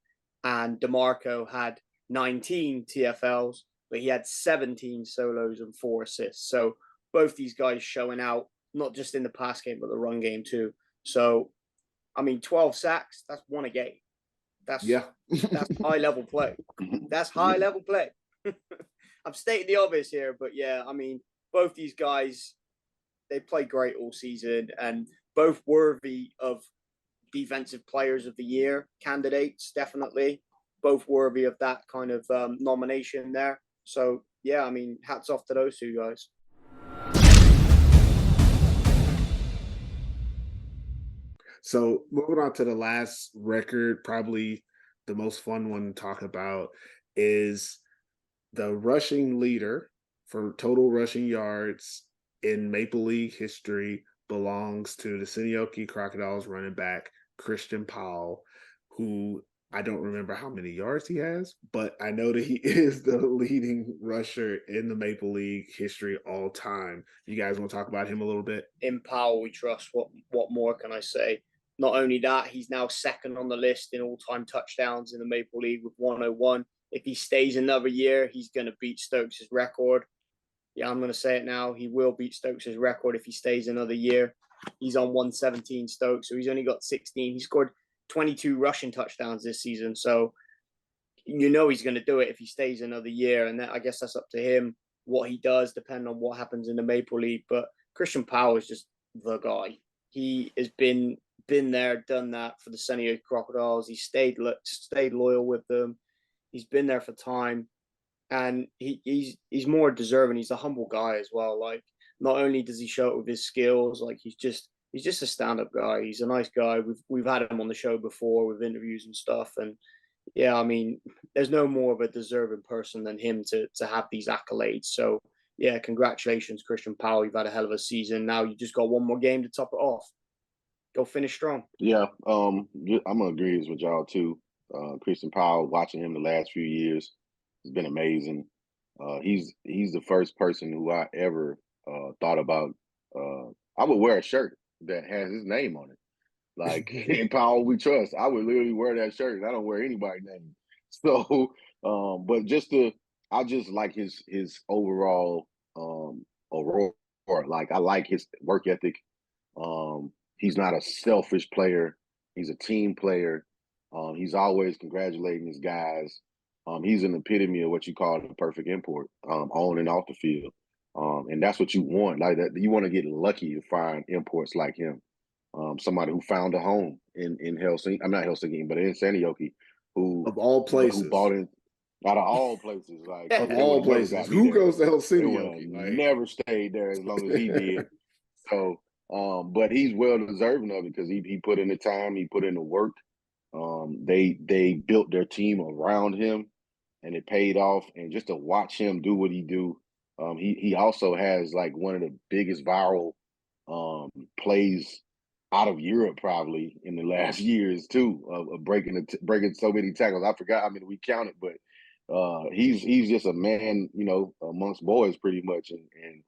And DeMarco had 19 TFLs, but he had 17 solos and 4 assists. So both these guys showing out, not just in the pass game, but the run game too. So, 12 sacks, that's one a game. That's high level play. That's high level play. I'm stating the obvious here, but yeah, both these guys, they played great all season and both worthy of defensive players of the year candidates, definitely. Both worthy of that kind of nomination there. So yeah, hats off to those two guys. So moving on to the last record, probably the most fun one to talk about is the rushing leader for total rushing yards in Maple League history belongs to the Seinäjoki Crocodiles running back Christian Powell, who I don't remember how many yards he has, but I know that he is the leading rusher in the Maple League history all time. You guys want to talk about him a little bit? In Powell, we trust. What more can I say? Not only that, he's now second on the list in all-time touchdowns in the Maple League with 101. If he stays another year, he's going to beat Stokes' record. Yeah, I'm going to say it now. He will beat Stokes' record if he stays another year. He's on 117 Stokes, so he's only got 16. He scored 22 rushing touchdowns this season, so he's going to do it if he stays another year, and I guess that's up to him what he does, depending on what happens in the Maple League. But Christian Powell is just the guy. He has been there, done that for the Seinäjoki Crocodiles. He stayed loyal with them. He's been there for time, and he's more deserving. He's a humble guy as well. Like, not only does he show it with his skills, like he's just a stand-up guy. He's a nice guy. We've had him on the show before with interviews and stuff, and yeah, there's no more of a deserving person than him to have these accolades. So yeah, congratulations, Christian Powell. You've had a hell of a season. Now you just got one more game to top it off. Go finish strong. Yeah, I'm gonna agree with y'all too. Christian Powell, watching him the last few years, has been amazing. He's the first person who I ever thought about. I would wear a shirt that has his name on it. Like, in Powell we trust. I would literally wear that shirt. I don't wear anybody's name. So, but I just like his overall aurora. Like, I like his work ethic. He's not a selfish player. He's a team player. He's always congratulating his guys. He's an epitome of what you call the perfect import, on and off the field. And that's what you want. Like that, you want to get lucky to find imports like him. Somebody who found a home in Helsinki. I'm not Helsinki, but in Seinäjoki, who Of all places. who bought in out of all places. Like Of they all would never places. got me Who there. goes to They would Helsinki? have never stayed there as long as he did. So, but he's well deserving of it because he put in the time, he put in the work. They built their team around him, and it paid off. And just to watch him do what he do, he also has like one of the biggest viral plays out of Europe probably in the last years too, of breaking so many tackles. I forgot how many we counted, but he's just a man, amongst boys pretty much, and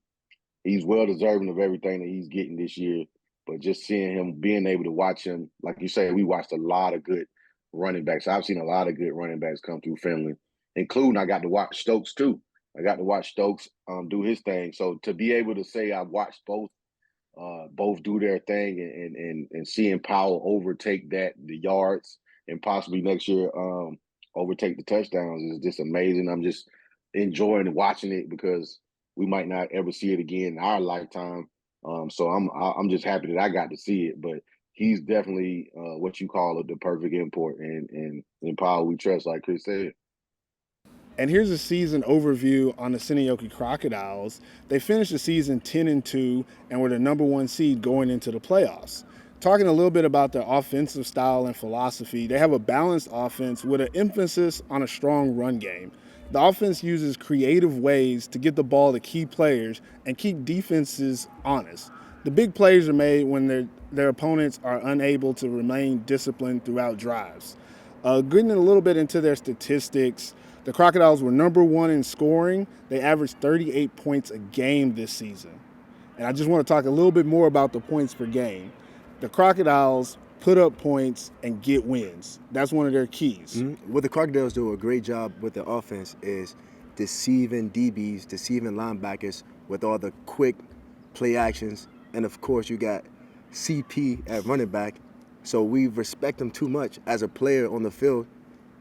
he's well deserving of everything that he's getting this year. But just seeing him, being able to watch him, like you say, we watched a lot of good running backs. I've seen a lot of good running backs come through Finland, including I got to watch Stokes too. I got to watch Stokes do his thing. So to be able to say I watched both do their thing and seeing Powell overtake the yards and possibly next year overtake the touchdowns is just amazing. I'm just enjoying watching it because we might not ever see it again in our lifetime. So I'm just happy that I got to see it. But he's definitely what you call the perfect import, and Powell we trust, like Chris said. And here's a season overview on the Seinäjoki Crocodiles. They finished the season 10-2 and were the number 1 seed going into the playoffs. Talking a little bit about their offensive style and philosophy, they have a balanced offense with an emphasis on a strong run game. The offense uses creative ways to get the ball to key players and keep defenses honest. The big plays are made when their opponents are unable to remain disciplined throughout drives. Getting a little bit into their statistics, the Crocodiles were number 1 in scoring. They averaged 38 points a game this season. And I just want to talk a little bit more about the points per game. The Crocodiles put up points and get wins. That's one of their keys. Mm-hmm. What the Crocodiles do a great job with their offense is deceiving DBs, deceiving linebackers with all the quick play actions. And, of course, you got CP at running back. So we respect them too much as a player on the field,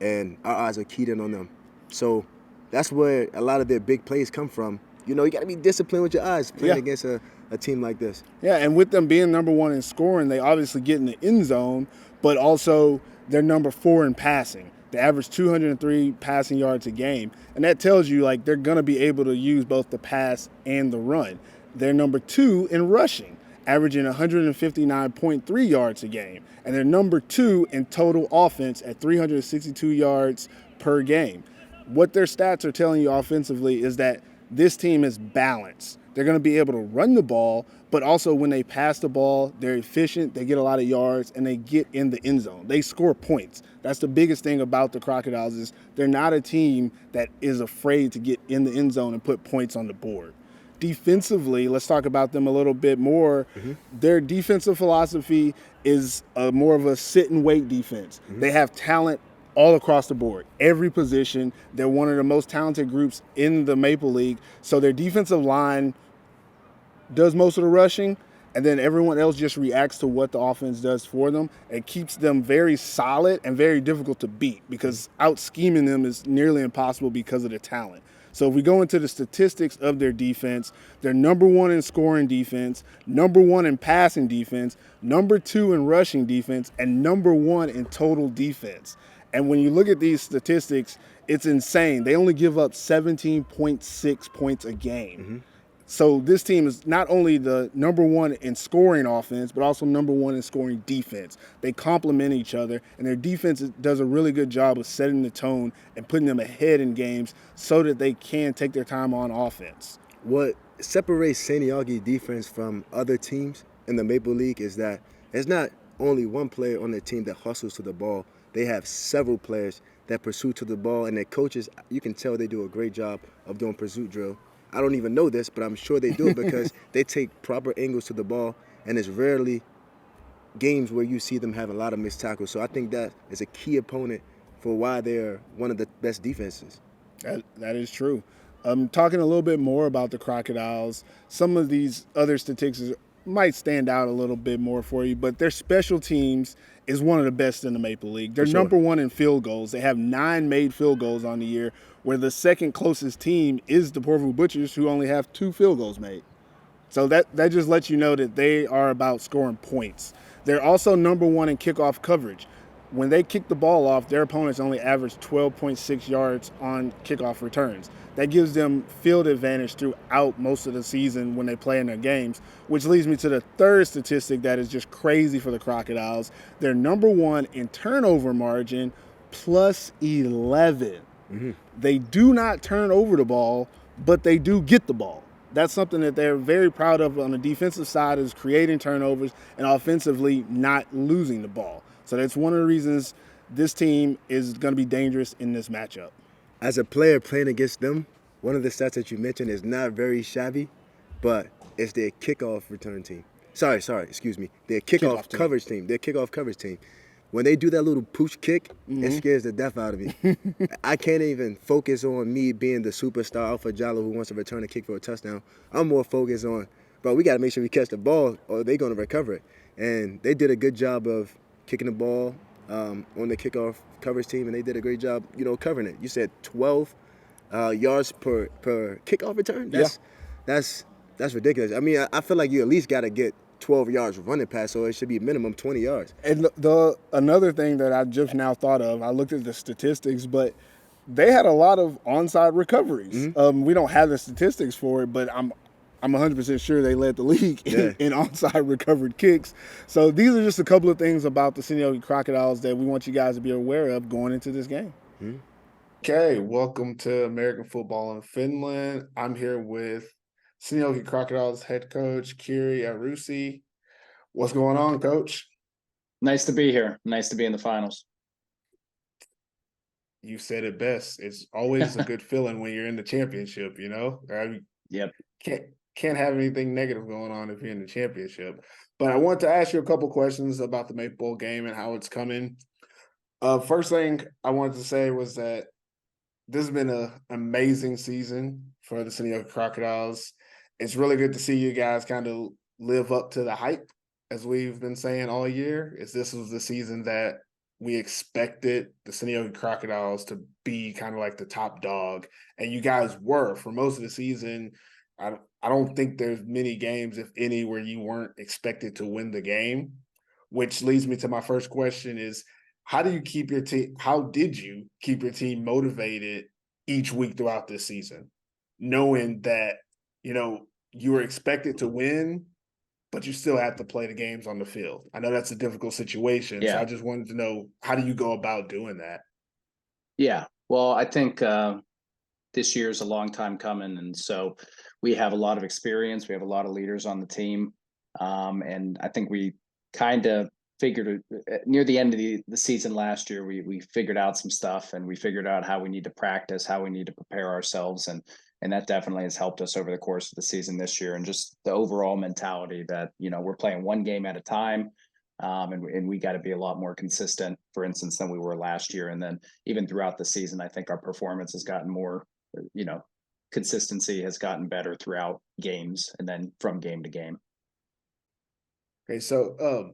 and our eyes are keyed in on them. So that's where a lot of their big plays come from. You got to be disciplined with your eyes playing against a team like this. Yeah, and with them being number 1 in scoring, they obviously get in the end zone, but also they're number 4 in passing. They average 203 passing yards a game, and that tells you like they're going to be able to use both the pass and the run. They're number 2 in rushing, averaging 159.3 yards a game, and they're number 2 in total offense at 362 yards per game. What their stats are telling you offensively is that this team is balanced. They're going to be able to run the ball, but also when they pass the ball, they're efficient, they get a lot of yards, and they get in the end zone. They score points. That's the biggest thing about the Crocodiles is they're not a team that is afraid to get in the end zone and put points on the board. Defensively, let's talk about them a little bit more. Mm-hmm. Their defensive philosophy is more of a sit-and-wait defense. Mm-hmm. They have talent all across the board, every position. They're one of the most talented groups in the Maple League. So their defensive line does most of the rushing, and then everyone else just reacts to what the offense does for them. It keeps them very solid and very difficult to beat because out-scheming them is nearly impossible because of the talent. So if we go into the statistics of their defense, they're number 1 in scoring defense, number 1 in passing defense, number 2 in rushing defense, and number 1 in total defense. And when you look at these statistics, it's insane. They only give up 17.6 points a game. Mm-hmm. So this team is not only the number 1 in scoring offense, but also number 1 in scoring defense. They complement each other, and their defense does a really good job of setting the tone and putting them ahead in games so that they can take their time on offense. What separates Seinäjoki defense from other teams in the Maple League is that there's not only one player on the team that hustles to the ball. They have several players that pursue to the ball, and their coaches, you can tell they do a great job of doing pursuit drill. I don't even know this, but I'm sure they do it because they take proper angles to the ball, and it's rarely games where you see them have a lot of missed tackles. So I think that is a key opponent for why they're one of the best defenses. That is true. Talking a little bit more about the Crocodiles, some of these other statistics might stand out a little bit more for you, but their special teams is one of the best in the Maple League. They're number one in field goals. They have 9 made field goals on the year, where the second closest team is the Porvoo Butchers, who only have 2 field goals made. So that just lets you know that they are about scoring points. They're also number one in kickoff coverage. When they kick the ball off, their opponents only average 12.6 yards on kickoff returns. That gives them field advantage throughout most of the season when they play in their games, which leads me to the third statistic that is just crazy for the Crocodiles. They're number one in turnover margin, plus 11. Mm-hmm. They do not turn over the ball, but they do get the ball. That's something that they're very proud of on the defensive side, is creating turnovers and offensively not losing the ball. So that's one of the reasons this team is going to be dangerous in this matchup. As a player playing against them, one of the stats that you mentioned is not very shabby, but it's their kickoff return team. Sorry, excuse me. Their kickoff coverage team. Their kickoff coverage team. When they do that little pooch kick, it scares the death out of me. I can't even focus on me being the superstar alpha Jalo who wants to return a kick for a touchdown. I'm more focused on, bro, we got to make sure we catch the ball or they're going to recover it. And they did a good job of kicking the ball on the kickoff coverage team, and they did a great job, covering it. You said 12 yards per kickoff return? That's ridiculous. I mean, I feel like you at least got to get 12 yards running pass, so it should be minimum 20 yards. And another thing that I just now thought of, I looked at the statistics, but they had a lot of onside recoveries. Mm-hmm. We don't have the statistics for it, but I'm 100% sure they led the league in onside recovered kicks. So these are just a couple of things about the Seinäjoki Crocodiles that we want you guys to be aware of going into this game. Mm-hmm. Okay, welcome to American Football in Finland. I'm here with Seinäjoki Crocodiles head coach Kiri Arusi. What's going on, Coach? Nice to be here. Nice to be in the finals. You said it best. It's always a good feeling when you're in the championship, Yep. Can't have anything negative going on if you're in the championship. But I want to ask you a couple questions about the Maple Bowl game and how it's coming. First thing I wanted to say was that this has been an amazing season for the Seinäjoki Crocodiles. It's really good to see you guys kind of live up to the hype, as we've been saying all year. This was the season that we expected the Seinäjoki Crocodiles to be kind of like the top dog, and you guys were for most of the season. I don't think there's many games, if any, where you weren't expected to win the game, which leads me to my first question is, how did you keep your team motivated each week throughout this season, knowing that, you were expected to win, but you still have to play the games on the field? I know that's a difficult situation. Yeah. So I just wanted to know, how do you go about doing that? Yeah. Well, I think this year is a long time coming. And so we have a lot of experience. We have a lot of leaders on the team. And I think we kind of figured near the end of the season last year, we figured out some stuff, and we figured out how we need to practice, how we need to prepare ourselves. And that definitely has helped us over the course of the season this year. And just the overall mentality that, we're playing one game at a time. And we got to be a lot more consistent, for instance, than we were last year. And then even throughout the season, I think our performance has gotten more, consistency has gotten better throughout games and then from game to game. Okay. So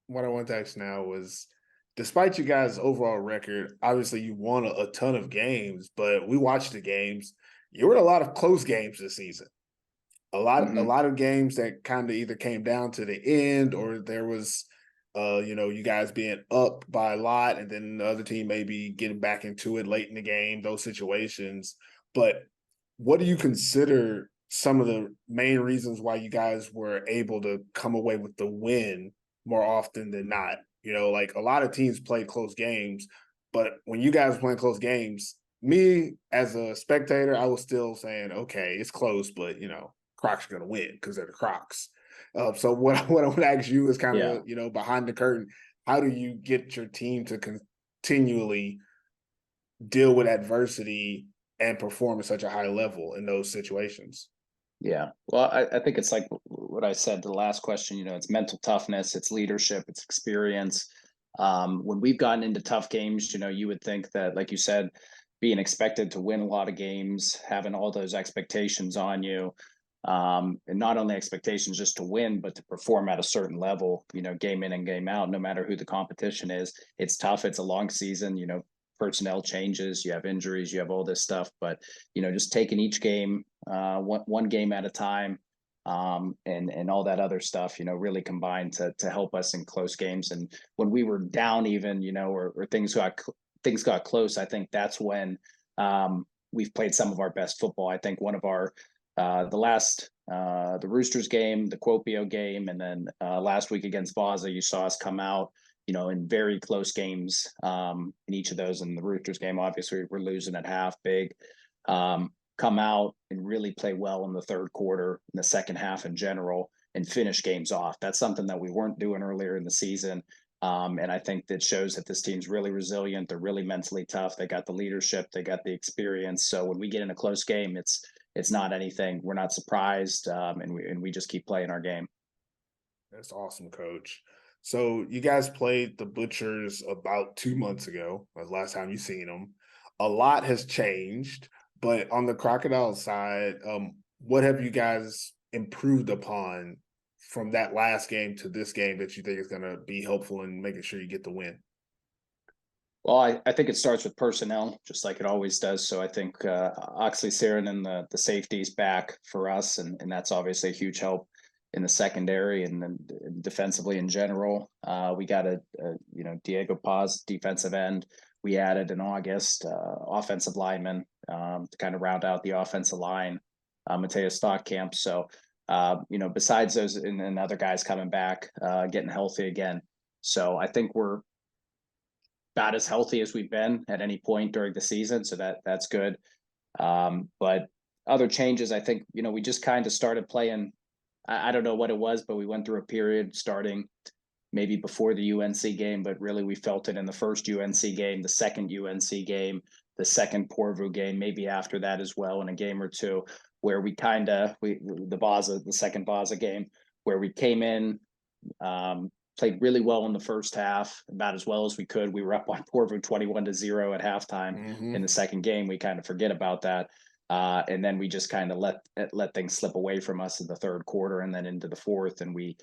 what I want to ask now was, despite you guys' overall record, obviously you won a ton of games, but we watched the games. You were in a lot of close games this season. A lot of games that kind of either came down to the end, or there was, you guys being up by a lot, and then the other team maybe getting back into it late in the game, those situations. But what do you consider some of the main reasons why you guys were able to come away with the win more often than not? Like, a lot of teams play close games, but when you guys playing close games, me as a spectator, I was still saying, okay, it's close, but Crocs are going to win because they're the Crocs. So what I want to ask you is kind of, behind the curtain, how do you get your team to continually deal with adversity and perform at such a high level in those situations? Yeah. Well, I think it's like what I said to the last question, it's mental toughness, it's leadership, it's experience. When we've gotten into tough games, you would think that, like you said, being expected to win a lot of games, having all those expectations on you, And not only expectations just to win, but to perform at a certain level, game in and game out, no matter who the competition is. It's tough. It's a long season, personnel changes, you have injuries, you have all this stuff, but, just taking each game, one game at a time, and all that other stuff, really combined to help us in close games. And when we were down even, or things got close, I think that's when, we've played some of our best football. I think one of our, the Roosters game, the Kuopio game, and then last week against Vaasa, you saw us come out, in very close games in each of those. In the Roosters game, obviously, we're losing at half big. Come out and really play well in the third quarter, in the second half in general, and finish games off. That's something that we weren't doing earlier in the season. And I think that shows that this team's really resilient. They're really mentally tough. They got the leadership. They got the experience. So when we get in a close game, it's not anything. We're not surprised, and we just keep playing our game. That's awesome, Coach. So you guys played the Butchers about 2 months ago. That's the last time you seen them. A lot has changed, but on the Crocodile side, what have you guys improved upon from that last game to this game that you think is going to be helpful in making sure you get the win? Well, I think it starts with personnel, just like it always does. So I think Oxley Saarinen, the safety's back for us, and that's obviously a huge help in the secondary and then defensively in general. We got Diego Paz, defensive end. We added in August offensive lineman to kind of round out the offensive line, Mateus Stockamp. So, besides those and other guys coming back, getting healthy again. So I think we're about as healthy as we've been at any point during the season. So that's good. But other changes, I think, we just kind of started playing. I don't know what it was, but we went through a period starting maybe before the UNC game, but really we felt it in the first UNC game, the second UNC game, the second Porvoo game, maybe after that as well in a game or two, where the second Vaasa game, where we came in, played really well in the first half, about as well as we could. We were up on Porvoo 21-0 at halftime. Mm-hmm. In the second game. We kind of forget about that. And then we just kind of let things slip away from us in the third quarter and then into the fourth. And we,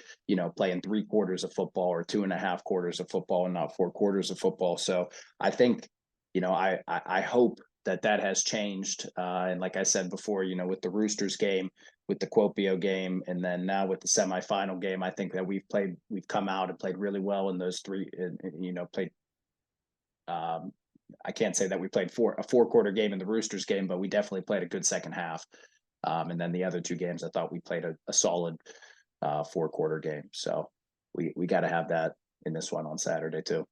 playing 3 quarters of football or 2.5 quarters of football and not 4 quarters of football. So I think, I hope that has changed. And like I said before, with the Roosters game, with the Kuopio game, and then now with the semifinal game, I think that we've come out and played really well in those 3, played, I can't say that we played a 4-quarter game in the Roosters game, but we definitely played a good second half. And then the other 2 games, I thought we played a solid 4-quarter game. So we got to have that in this one on Saturday too.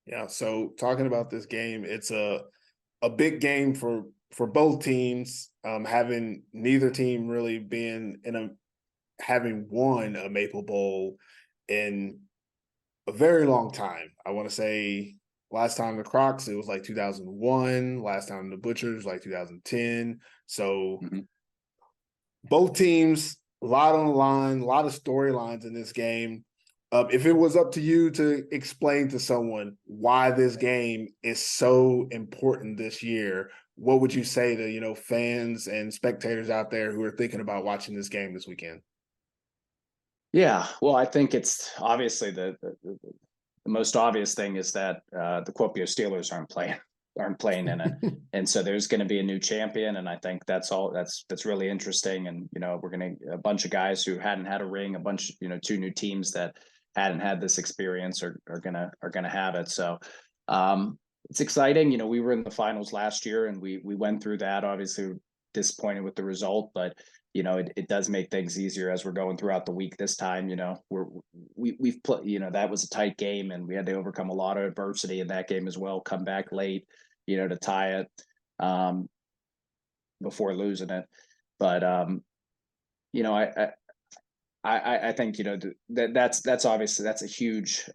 Yeah. So talking about this game, it's a big game for both teams, having neither team really been having won a Maple Bowl in a very long time. I want to say last time the Crocs, it was like 2001. Last time the Butchers, like 2010. So both teams, a lot on the line, a lot of storylines in this game. If it was up to you to explain to someone why this game is so important this year, what would you say to, fans and spectators out there who are thinking about watching this game this weekend? Yeah, well, I think it's obviously the most obvious thing is that the Kuopio Steelers aren't playing in it. And so there's going to be a new champion. And I think that's really interesting. And, we're going to, a bunch of guys who hadn't had a ring, a bunch, 2 new teams that hadn't had this experience are going to have it. So it's exciting. We were in the finals last year and we went through that, obviously disappointed with the result, but it does make things easier as we're going throughout the week this time. We've put, that was a tight game and we had to overcome a lot of adversity in that game as well, come back late, to tie it before losing it. But, I think, that's obviously, that's a huge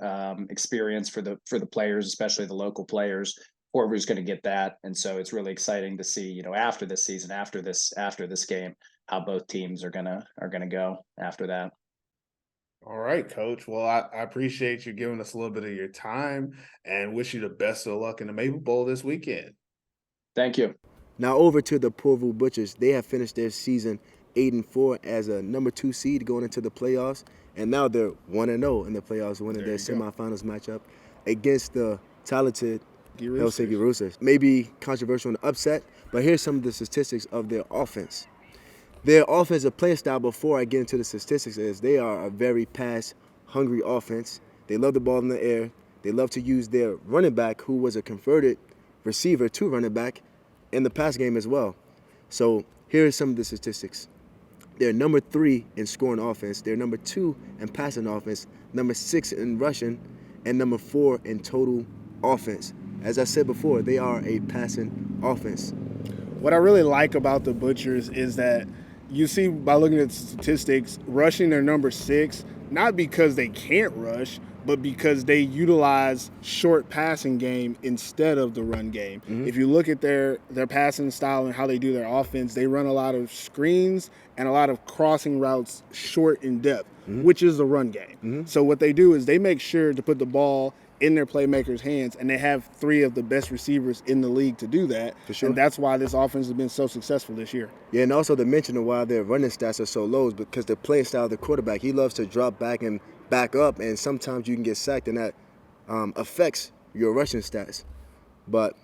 experience for the players, especially the local players. Porvoo's going to get that. And so it's really exciting to see, after this season, after this game, how both teams are gonna go after that. All right, Coach. Well, I appreciate you giving us a little bit of your time and wish you the best of luck in the Maple Bowl this weekend. Thank you. Now over to the Porvoo Butchers. They have finished their season 8-4 as a number 2 seed going into the playoffs, and now they're 1-0 in the playoffs, winning their semifinals matchup against the talented Helsinki Roosters. Maybe controversial in the upset, but here's some of the statistics of their offense. Their offensive play style, before I get into the statistics, is they are a very pass-hungry offense. They love the ball in the air. They love to use their running back, who was a converted receiver to running back, in the pass game as well. So here are some of the statistics. They're number 3 in scoring offense. They're number 2 in passing offense, number 6 in rushing, and number 4 in total offense. As I said before, they are a passing offense. What I really like about the Butchers is that you see by looking at statistics, rushing their number 6, not because they can't rush, but because they utilize short passing game instead of the run game. Mm-hmm. If you look at their passing style and how they do their offense, they run a lot of screens and a lot of crossing routes short in depth, which is the run game. Mm-hmm. So what they do is they make sure to put the ball in their playmakers' hands, and they have 3 of the best receivers in the league to do that. For sure. And that's why this offense has been so successful this year. Yeah, and also to mention why their running stats are so low is because the play style of the quarterback, he loves to drop back and back up, and sometimes you can get sacked, and that affects your rushing stats. But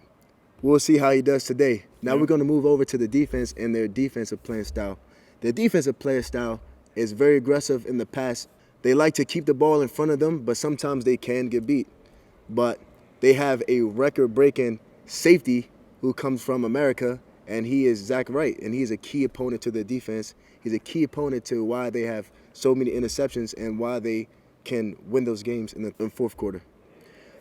we'll see how he does today. Now we're going to move over to the defense and their defensive playing style. Their defensive playing style is very aggressive in the pass. They like to keep the ball in front of them, but sometimes they can get beat. But they have a record-breaking safety who comes from America, and he is Zach Wright, and he's a key opponent to their defense. He's a key opponent to why they have so many interceptions and why they can win those games in the fourth quarter.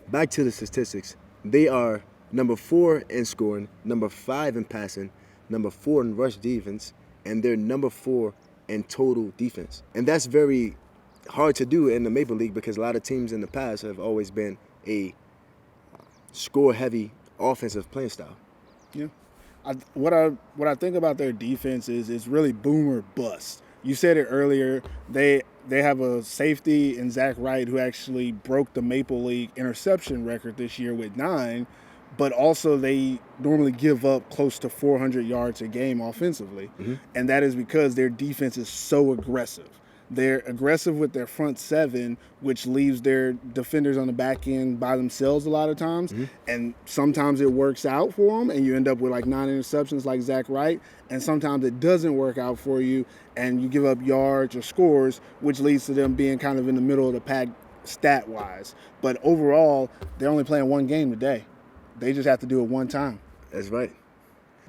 Back to the statistics. They are number 4 in scoring, number 5 in passing, number 4 in rush defense, and they're number 4 in total defense. And that's very hard to do in the Maple League because a lot of teams in the past have always been a score-heavy offensive playing style. Yeah. What I think about their defense is it's really boom or bust. You said it earlier. They have a safety in Zach Wright who actually broke the Maple League interception record this year with 9, but also they normally give up close to 400 yards a game offensively, and that is because their defense is so aggressive. They're aggressive with their front 7, which leaves their defenders on the back end by themselves a lot of times. And sometimes it works out for them, and you end up with like 9 interceptions like Zach Wright. And sometimes it doesn't work out for you, and you give up yards or scores, which leads to them being kind of in the middle of the pack stat-wise. But overall, they're only playing one game today. They just have to do it one time. That's right.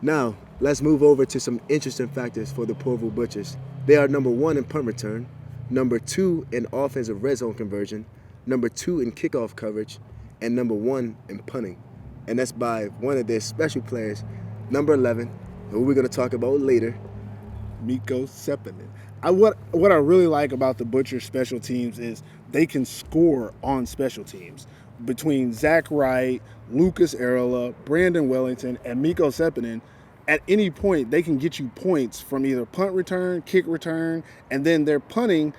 Now, let's move over to some interesting factors for the Porvoo Butchers. They are number 1 in punt return, number 2 in offensive red zone conversion, number 2 in kickoff coverage, and number 1 in punting. And that's by one of their special players, number 11, who we're going to talk about later, Mikko Seppänen. What I really like about the Butchers special teams is they can score on special teams. Between Zach Wright, Lucas Erola, Brandon Wellington, and Mikko Seppänen, at any point, they can get you points from either punt return, kick return, and then their punting,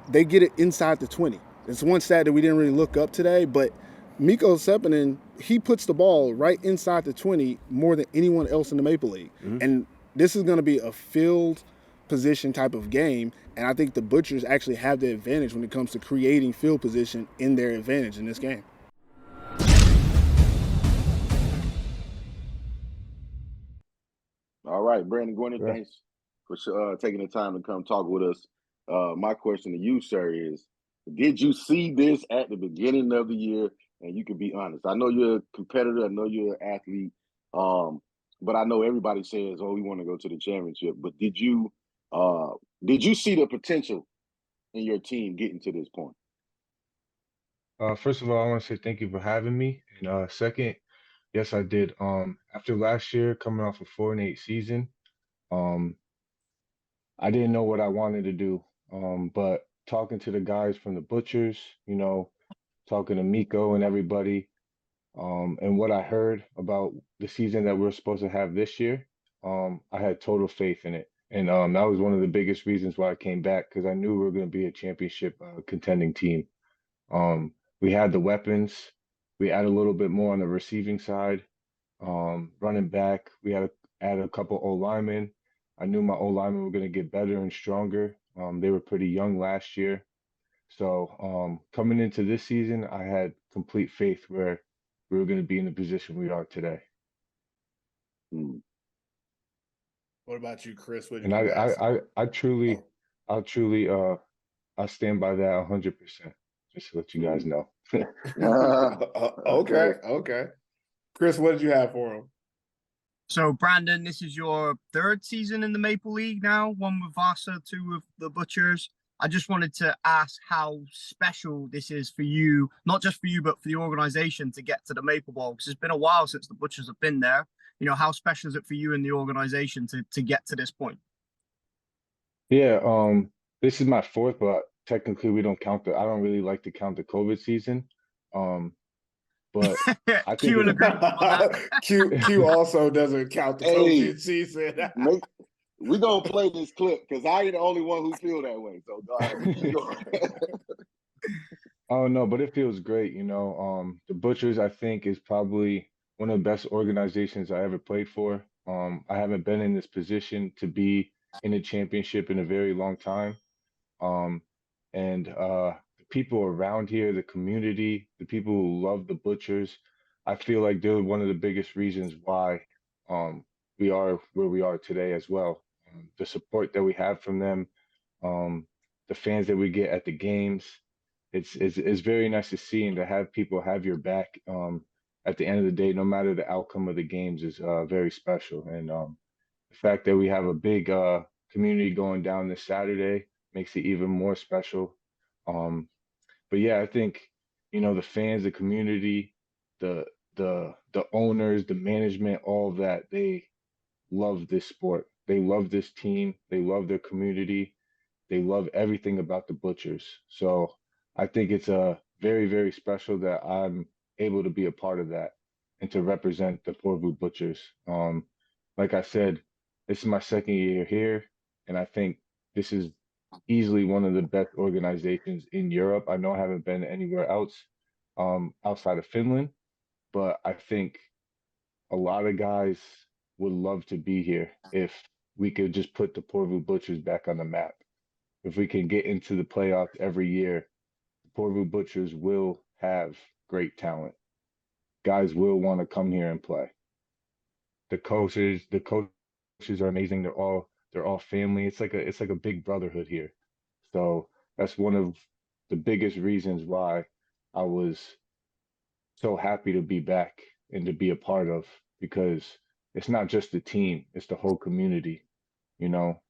they get it inside the 20. It's one stat that we didn't really look up today, but Mikko Seppänen, he puts the ball right inside the 20 more than anyone else in the Maple League. And this is going to be a field position type of game, and I think the Butchers actually have the advantage when it comes to creating field position in their advantage in this game. All right, Brandon Gwinnett, thanks for taking the time to come talk with us. My question to you, sir, is did you see this at the beginning of the year? And you can be honest. I know you're a competitor. I know you're an athlete. But I know everybody says, oh, we want to go to the championship. But did you see the potential in your team getting to this point? First of all, I want to say thank you for having me. And second, yes, I did. After last year, coming off a 4-8 season, I didn't know what I wanted to do. But talking to the guys from the Butchers, talking to Mikko and everybody, and what I heard about the season that we're supposed to have this year, I had total faith in it. And that was one of the biggest reasons why I came back, because I knew we were going to be a championship contending team. We had the weapons. We add a little bit more on the receiving side. Running back, we had add a couple O linemen. I knew my O-linemen were going to get better and stronger. They were pretty young last year. So coming into this season, I had complete faith where we were going to be in the position we are today. What about you, Chris? What did And you guys say? I stand by that 100%, just to let you guys know. Okay. Chris, what did you have for him? So, Brandon, this is your third season in the Maple League now, one with Vasa, two with the Butchers. I just wanted to ask how special this is for you, not just for you, but for the organization to get to the Maple Bowl, because it's been a while since the Butchers have been there. You know, how special is it for you and the organization to get to this point? Yeah, this is my fourth, but technically we don't count I don't really like to count the COVID season. But I think Q will agree on that. Q also doesn't count the COVID season. We're going to play this clip because I ain't the only one who feel that way. So go ahead. Oh, no, but it feels great. You know, the Butchers, I think, is probably one of the best organizations I ever played for. I haven't been in this position to be in a championship in a very long time. And the people around here, the community, the people who love the Butchers, I feel like they're one of the biggest reasons why we are where we are today as well. The support that we have from them, the fans that we get at the games, it's very nice to see and to have people have your back at the end of the day, no matter the outcome of the games, is very special. And the fact that we have a big community going down this Saturday makes it even more special. But yeah, I think, you know, the fans, the community, the owners, the management, all of that, they love this sport. They love this team. They love their community. They love everything about the Butchers. So I think it's very, very special that I'm able to be a part of that and to represent the Porvoo Butchers. Like I said, this is my second year here, and I think this is easily one of the best organizations in Europe. I know I haven't been anywhere else outside of Finland, but I think a lot of guys would love to be here if we could just put the Porvoo Butchers back on the map. If we can get into the playoffs every year, the Porvoo Butchers will have great talent. Guys will want to come here and play. The coaches are amazing. They're all family. It's like a big brotherhood here. So that's one of the biggest reasons why I was so happy to be back and to be a part of, because it's not just the team, it's the whole community. You know,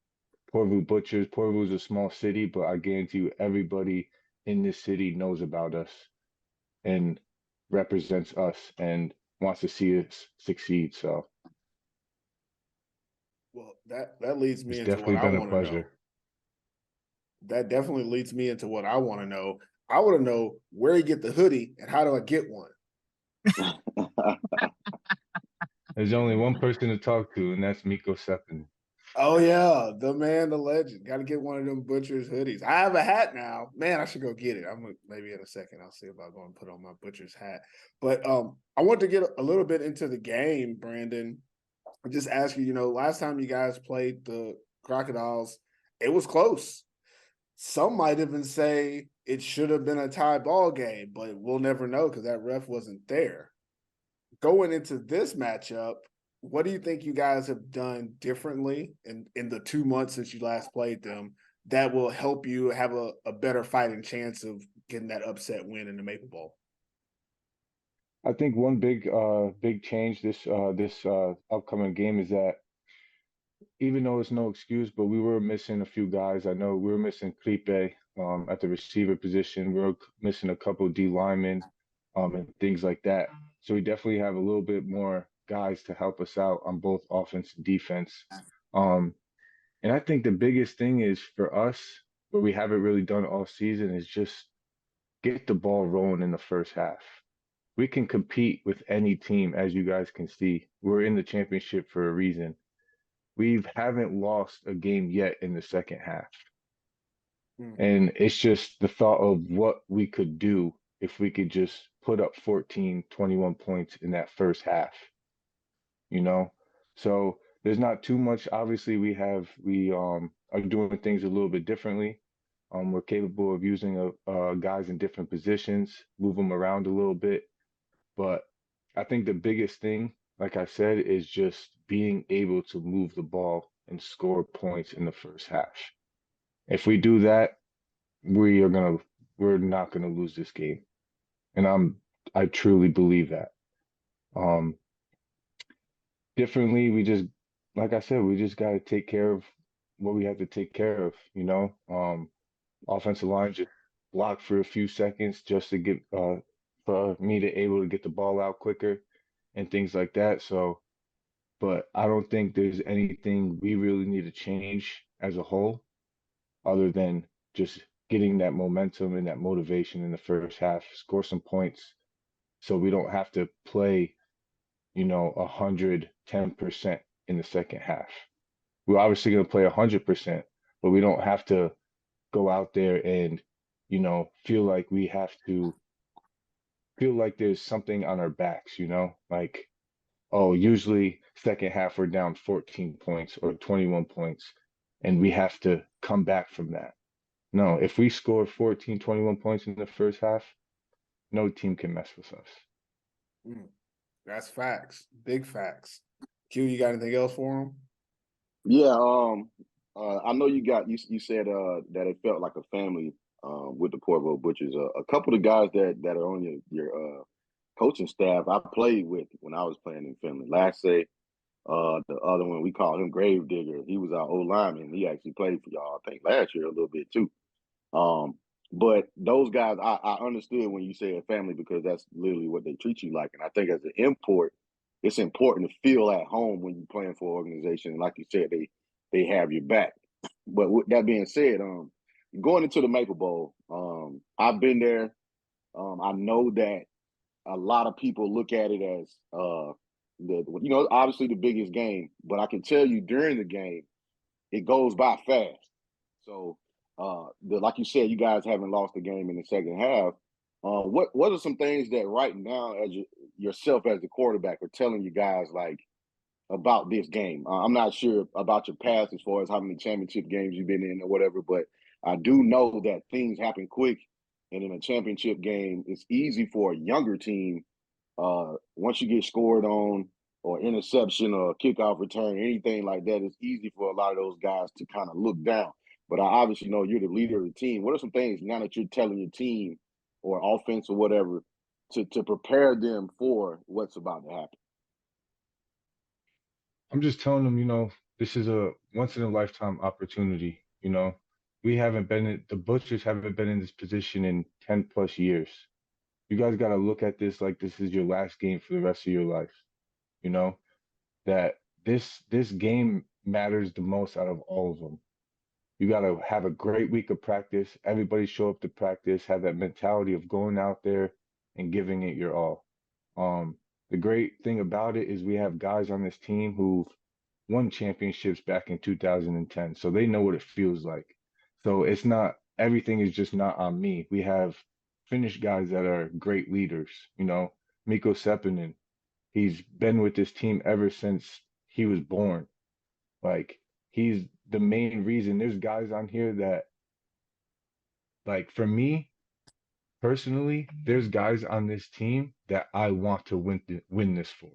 Porvoo Butchers, Porvoo is a small city, but I guarantee you everybody in this city knows about us and represents us and wants to see us succeed. So Well, that leads me it's into definitely what I been a want to know. pleasure. That definitely leads me into what I want to know. I want to know where you get the hoodie and how do I get one? There's only one person to talk to, and that's Miko Seppin. Oh yeah, the man, the legend. Got to get one of them Butchers hoodies. I have a hat now. Man, I should go get it. Maybe in a second. I'll see if I'll go and put on my Butchers hat. But I want to get a little bit into the game, Brandon. I just ask you, last time you guys played the Crocodiles, it was close. Some might even say it should have been a tie ball game, but we'll never know because that ref wasn't there. Going into this matchup, what do you think you guys have done differently in the 2 months since you last played them that will help you have a better fighting chance of getting that upset win in the Maple Bowl? I think one big change this upcoming game is that even though it's no excuse, but we were missing a few guys. I know we were missing Kripe at the receiver position. We were missing a couple of D linemen and things like that. So we definitely have a little bit more guys to help us out on both offense and defense. And I think the biggest thing is for us, what we haven't really done all season, is just get the ball rolling in the first half. We can compete with any team, as you guys can see. We're in the championship for a reason. We haven't lost a game yet in the second half. And it's just the thought of what we could do if we could just put up 14, 21 points in that first half. So there's not too much. Obviously, we are doing things a little bit differently. We're capable of using guys in different positions, move them around a little bit. But I think the biggest thing, like I said, is just being able to move the ball and score points in the first half. If we do that, we're not gonna lose this game. And I truly believe that. Um, Differently, like I said, we just gotta take care of what we have to take care of, you know. Offensive line just block for a few seconds just to get for me to able to get the ball out quicker and things like that. So, but I don't think there's anything we really need to change as a whole other than just getting that momentum and that motivation in the first half, score some points so we don't have to play, 110% in the second half. We're obviously going to play 100%, but we don't have to go out there and, feel like we have to feel like there's something on our backs, like, oh, usually second half we're down 14 points or 21 points, and we have to come back from that. No, if we score 14, 21 points in the first half, no team can mess with us. That's facts. Big facts. Q, you got anything else for him? Yeah, I know you said that it felt like a family with the Porvoo Butchers. A couple of guys that are on your coaching staff I played with when I was playing in Finland. Lasse, the other one we call him Gravedigger. He was our old lineman. He actually played for y'all, I think, last year a little bit too. But those guys, I understood when you said family because that's literally what they treat you like. And I think as an import, it's important to feel at home when you're playing for an organization. And like you said, they have your back. But with that being said, going into the Maple Bowl, I've been there. I know that a lot of people look at it as obviously the biggest game. But I can tell you during the game, it goes by fast. So like you said, you guys haven't lost the game in the second half. What are some things that right now, as yourself as the quarterback, are telling you guys like about this game? I'm not sure about your past as far as how many championship games you've been in or whatever, but I do know that things happen quick, and in a championship game, it's easy for a younger team. Once you get scored on, or interception, or kickoff return, anything like that, it's easy for a lot of those guys to kind of look down. But I obviously know you're the leader of the team. What are some things now that you're telling your team or offense or whatever to prepare them for what's about to happen? I'm just telling them, this is a once in a lifetime opportunity. The Butchers haven't been in this position in 10 plus years. You guys got to look at this like this is your last game for the rest of your life. That this game matters the most out of all of them. You got to have a great week of practice. Everybody show up to practice, have that mentality of going out there and giving it your all. The great thing about it is we have guys on this team who've won championships back in 2010, so they know what it feels like. So it's not everything is just not on me. We have Finnish guys that are great leaders. Mikko Seppänen, he's been with this team ever since he was born. Like, he's the main reason. There's guys on here that, like, for me personally, there's guys on this team that I want to win this for.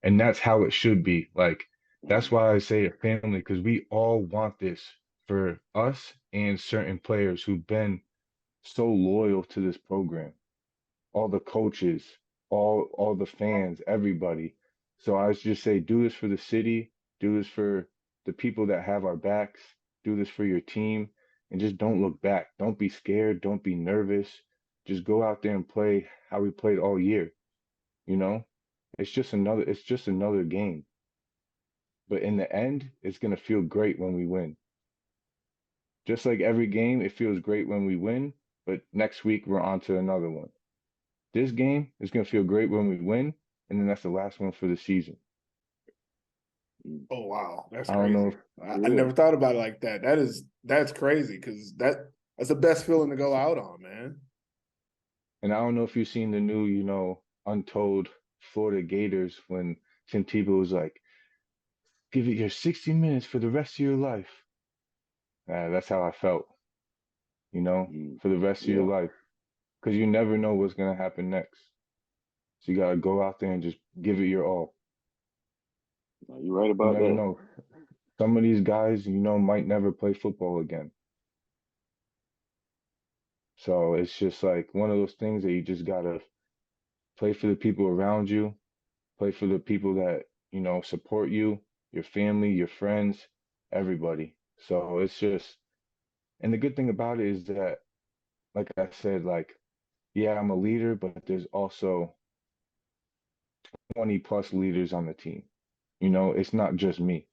And that's how it should be. Like, that's why I say a family, because we all want this for us and certain players who've been so loyal to this program. All the coaches, all the fans, everybody. So I just say, do this for the city, do this for the people that have our backs, do this for your team, and just don't look back. Don't be scared, don't be nervous. Just go out there and play how we played all year. It's just another game. But in the end, it's going to feel great when we win. Just like every game, it feels great when we win, but next week we're on to another one. This game is going to feel great when we win, and then that's the last one for the season. Oh, wow. That's I crazy. don't know. I never thought about it like that. That's crazy because that's the best feeling to go out on, man. And I don't know if you've seen the new, Untold Florida Gators when Tim Tebow was like, give it your 60 minutes for the rest of your life. That's how I felt, for the rest of your life. Because you never know what's going to happen next. So you got to go out there and just give it your all. You're right about you never that. know. Some of these guys, might never play football again. So it's just like one of those things that you just got to play for the people around you, play for the people that, support you, your family, your friends, everybody. So it's just, and the good thing about it is that, like I said, yeah, I'm a leader, but there's also 20 plus leaders on the team. It's not just me.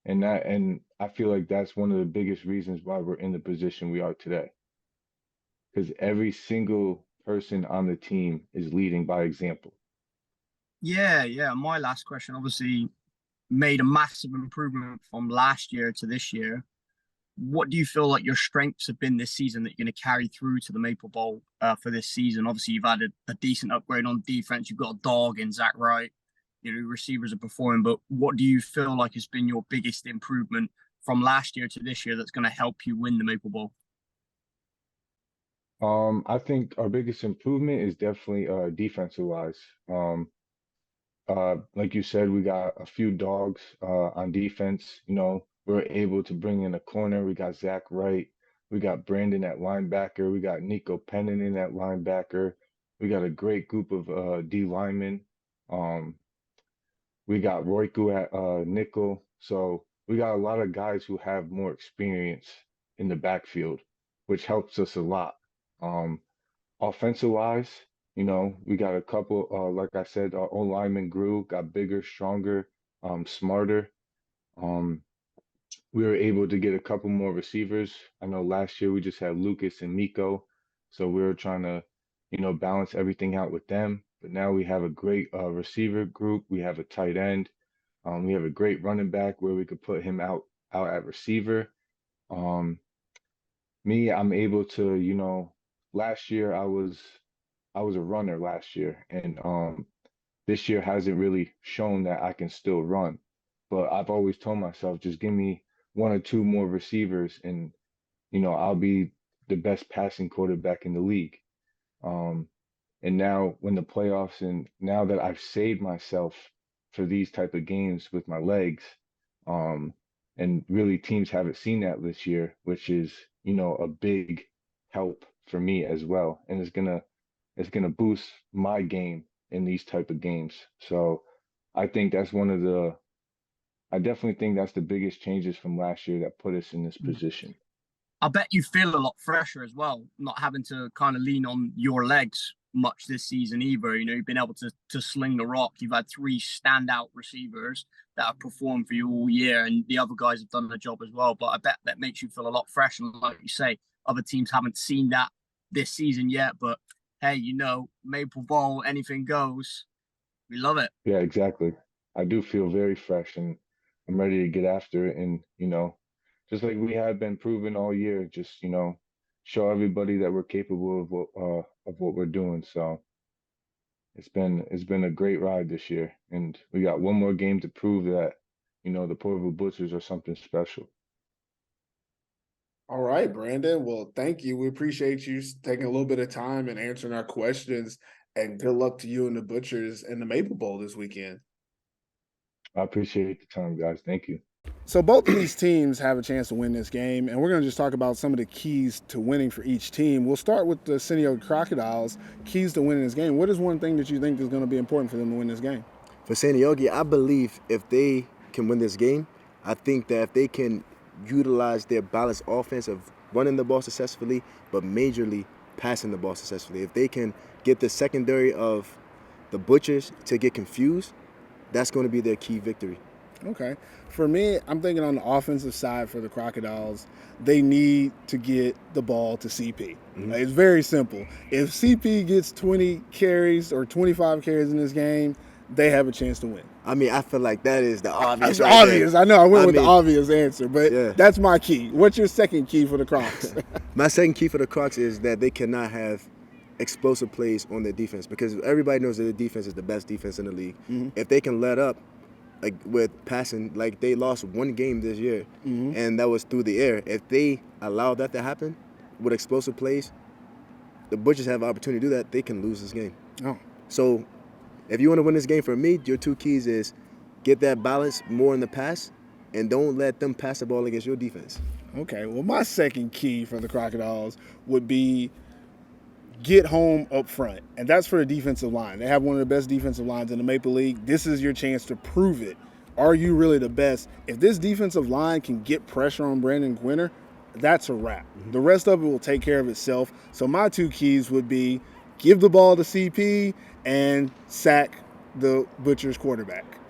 And I feel like that's one of the biggest reasons why we're in the position we are today. Because every single person on the team is leading by example. Yeah. My last question obviously made a massive improvement from last year to this year. What do you feel like your strengths have been this season that you're going to carry through to the Maple Bowl for this season? Obviously, you've had a decent upgrade on defense. You've got a dog in Zach Wright. Receivers are performing. But what do you feel like has been your biggest improvement from last year to this year that's going to help you win the Maple Bowl? I think our biggest improvement is definitely defensive wise. Like you said, we got a few dogs on defense. We're able to bring in a corner. We got Zach Wright. We got Brandon at linebacker. We got Nico Penningen at linebacker. We got a great group of D linemen. We got Royku at nickel. So we got a lot of guys who have more experience in the backfield, which helps us a lot. Offensive wise, we got a couple, like I said, our own lineman grew, got bigger, stronger, smarter. We were able to get a couple more receivers. I know last year we just had Lucas and Nico, so we were trying to, balance everything out with them. But now we have a great receiver group. We have a tight end. We have a great running back where we could put him out at receiver. I'm able to, last year I was a runner last year, and this year hasn't really shown that I can still run. But I've always told myself, just give me one or two more receivers, and I'll be the best passing quarterback in the league. And now when the playoffs, and now that I've saved myself for these type of games with my legs, and really teams haven't seen that this year, which is a big help for me as well, and it's gonna boost my game in these type of games. So I think that's I definitely think that's the biggest changes from last year that put us in this position. I bet you feel a lot fresher as well, not having to kind of lean on your legs much this season either. You've been able to sling the rock. You've had 3 standout receivers that have performed for you all year, and the other guys have done the job as well. But I bet that makes you feel a lot fresher. And like you say, other teams haven't seen that this season yet, but hey, Maple Bowl, anything goes. We love it. Yeah, exactly. I do feel very fresh, and I'm ready to get after it. And, just like we have been proven all year, just, show everybody that we're capable of what we're doing. So it's been a great ride this year. And we got one more game to prove that, the Porvoo Butchers are something special. All right, Brandon. Well, thank you. We appreciate you taking a little bit of time and answering our questions. And good luck to you and the Butchers in the Maple Bowl this weekend. I appreciate the time, guys. Thank you. So both of these teams have a chance to win this game, and we're going to just talk about some of the keys to winning for each team. We'll start with the Seinäjoki Crocodiles. Keys to winning this game. What is one thing that you think is going to be important for them to win this game? For Seinäjoki, I believe if they can win this game, I think that if they can utilize their balanced offense of running the ball successfully, but majorly passing the ball successfully, if they can get the secondary of the Butchers to get confused, that's going to be their key victory. Okay. For me, I'm thinking on the offensive side for the Crocodiles, they need to get the ball to CP. Mm-hmm. It's very simple. If CP gets 20 carries or 25 carries in this game, they have a chance to win. I mean, I feel like that is the obvious. It's obvious. I know. I went with the obvious answer, but that's my key. What's your second key for the Crocs? My second key for the Crocs is that they cannot have explosive plays on their defense, because everybody knows that the defense is the best defense in the league. Mm-hmm. If they can let up like with passing. Like they lost one game this year, and that was through the air. If they allow that to happen with explosive plays, the Butchers have an opportunity to do that. They can lose this game. Oh. So if you want to win this game, for me, your two keys is get that balance more in the pass, and don't let them pass the ball against your defense. Okay, well, my second key for the Crocodiles would be get home up front, and that's for the defensive line. They have one of the best defensive lines in the Maple League. This is your chance to prove it. Are you really the best? If this defensive line can get pressure on Brandon Gwinner, that's a wrap. The rest of it will take care of itself. So my two keys would be give the ball to CP and sack the Butchers quarterback.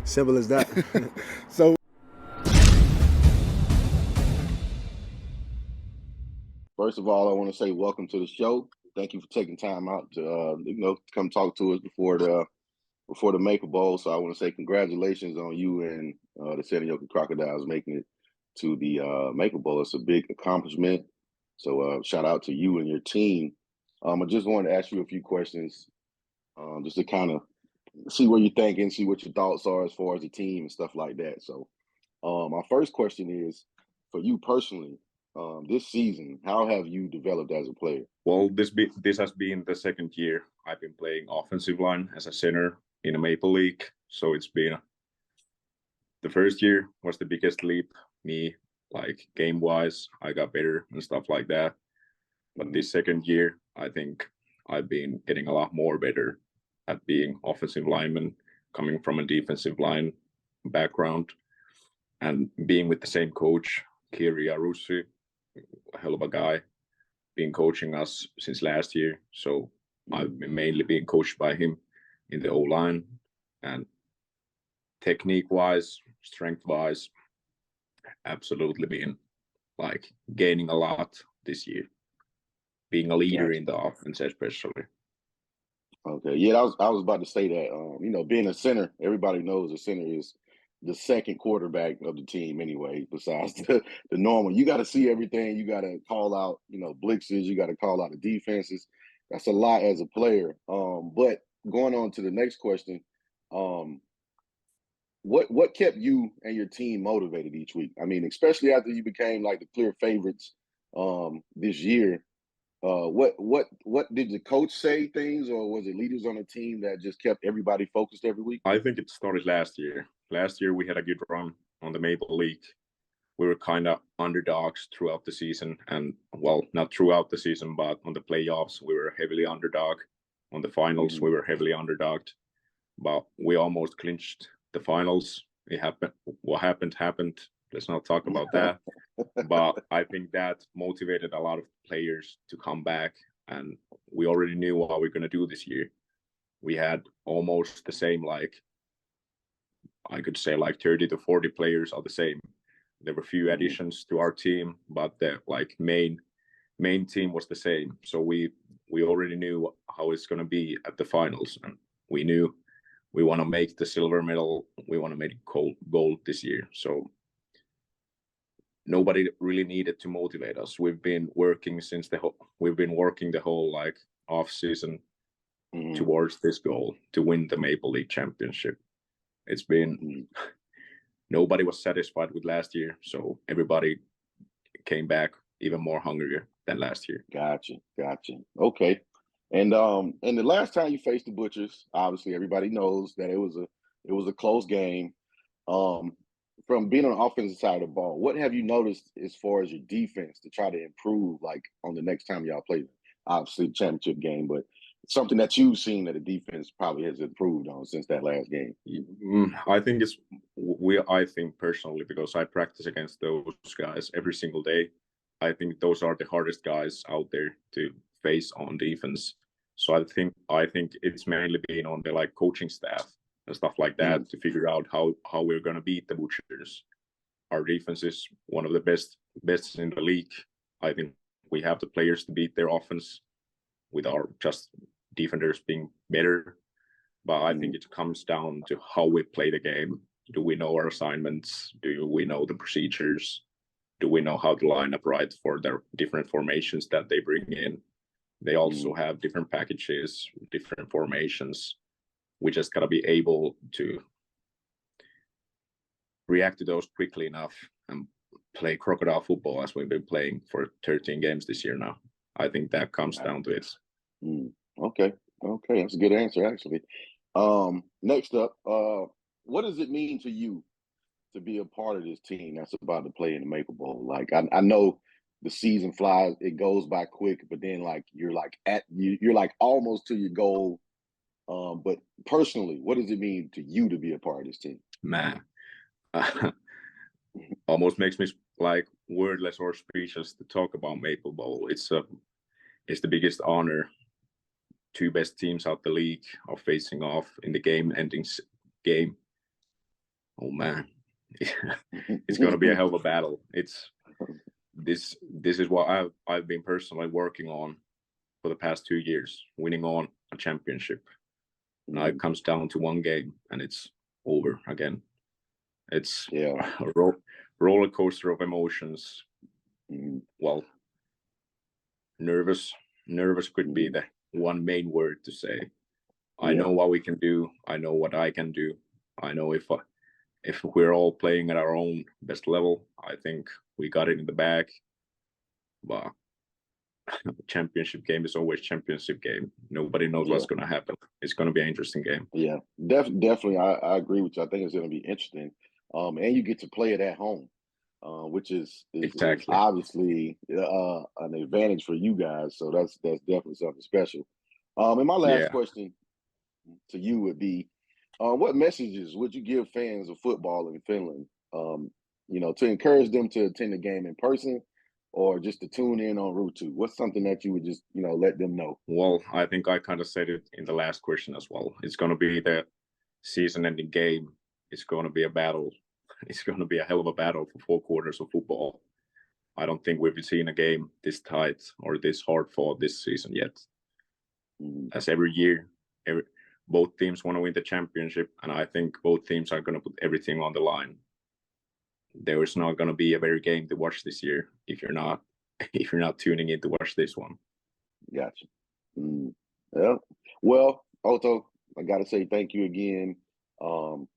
Simple as that. So First of all, I want to say welcome to the show. Thank you for taking time out to come talk to us before the Maple Bowl. So I want to say congratulations on you and the Seinäjoki Crocodiles making it to the Maple Bowl. It's a big accomplishment. So shout out to you and your team. I just wanted to ask you a few questions, just to kind of see where you're thinking, see what your thoughts are as far as the team and stuff like that. So my first question is, for you personally, this season, how have you developed as a player? Well, this has been the second year I've been playing offensive line as a center in a Maple League. So it's been the first year was the biggest leap. Me, like game-wise, I got better and stuff like that. But this second year, I think I've been getting a lot more better at being offensive lineman, coming from a defensive line background, and being with the same coach, Kiri Arussi, a hell of a guy, been coaching us since last year. So I've been mainly being coached by him in the O-line, and technique-wise, strength-wise, absolutely been like gaining a lot this year, being a leader in the offense especially. Okay, yeah, I was about to say that. Being a center, everybody knows a center is the second quarterback of the team anyway, besides the normal. You got to see everything. You got to call out, blitzes. You got to call out the defenses. That's a lot as a player. But going on to the next question, what kept you and your team motivated each week? I mean, especially after you became like the clear favorites this year. What did the coach say things, or was it leaders on the team that just kept everybody focused every week? I think it started last year. Last year we had a good run on the Maple League. We were kind of underdogs throughout the season, and well, not throughout the season, but on the playoffs we were heavily underdog. On the finals we were heavily underdogged, but we almost clinched the finals. It happened. What happened. Let's not talk about that. But I think that motivated a lot of players to come back, and we already knew what we're going to do this year. We had almost the same, I could say 30 to 40 players are the same. There were few additions to our team, but the main team was the same. So we already knew how it's going to be at the finals, and we knew we want to make the silver medal. We want to make gold this year. So nobody really needed to motivate us. We've been working the whole off season towards this goal to win the Maple League championship. It's been nobody was satisfied with last year, so everybody came back even more hungrier than last year. Gotcha. Okay. And the last time you faced the Butchers, obviously everybody knows that it was a close game. From being on the offensive side of the ball, what have you noticed as far as your defense to try to improve, on the next time y'all play? Obviously, the championship game, but something that you've seen that the defense probably has improved on since that last game. I think personally, because I practice against those guys every single day, I think those are the hardest guys out there to face on defense. So I think it's mainly been on the coaching staff and stuff like that to figure out how we're going to beat the Butchers. Our defense is one of the best in the league. I think we have the players to beat their offense with our just defenders being better. But I think it comes down to how we play the game. Do we know our assignments? Do we know the procedures? Do we know how to line up right for their different formations that they bring in? They also have different packages, different formations. We just got to be able to react to those quickly enough and play crocodile football as we've been playing for 13 games this year now. I think that comes down to it. Okay, that's a good answer, actually. Next up, what does it mean to you to be a part of this team that's about to play in the Maple Bowl? Like, I know the season flies, it goes by quick, but then like you're like almost to your goal. But personally, what does it mean to you to be a part of this team? Man, almost makes me like wordless or speechless to talk about Maple Bowl. It's the biggest honor. Two best teams out the league are facing off in the game-ending game. Oh man, it's going to be a hell of a battle. This is what I've been personally working on for the past 2 years, winning on a championship. Now it comes down to one game and it's over again. It's a roller coaster of emotions. Well, nervous could be the one main word to say. I know what we can do. I know what I can do. I know if we're all playing at our own best level, I think we got it in the bag. But championship game is always championship game. Nobody knows what's going to happen. It's going to be an interesting game. Yeah, definitely. I agree with you. I think it's going to be interesting. And you get to play it at home, which is obviously an advantage for you guys. So that's definitely something special. And my last question to you would be, what messages would you give fans of football in Finland, to encourage them to attend the game in person or just to tune in on Ruutu? What's something that you would just, let them know? Well, I think I kind of said it in the last question as well. It's going to be the season-ending game. It's going to be a battle. It's going to be a hell of a battle for 4 quarters of football. I don't think we've seen a game this tight or this hard fought this season yet. As every year, both teams want to win the championship, and I think both teams are going to put everything on the line. There is not going to be a better game to watch this year if you're not tuning in to watch this one. Gotcha. Yeah. Well, Otto, I got to say thank you again.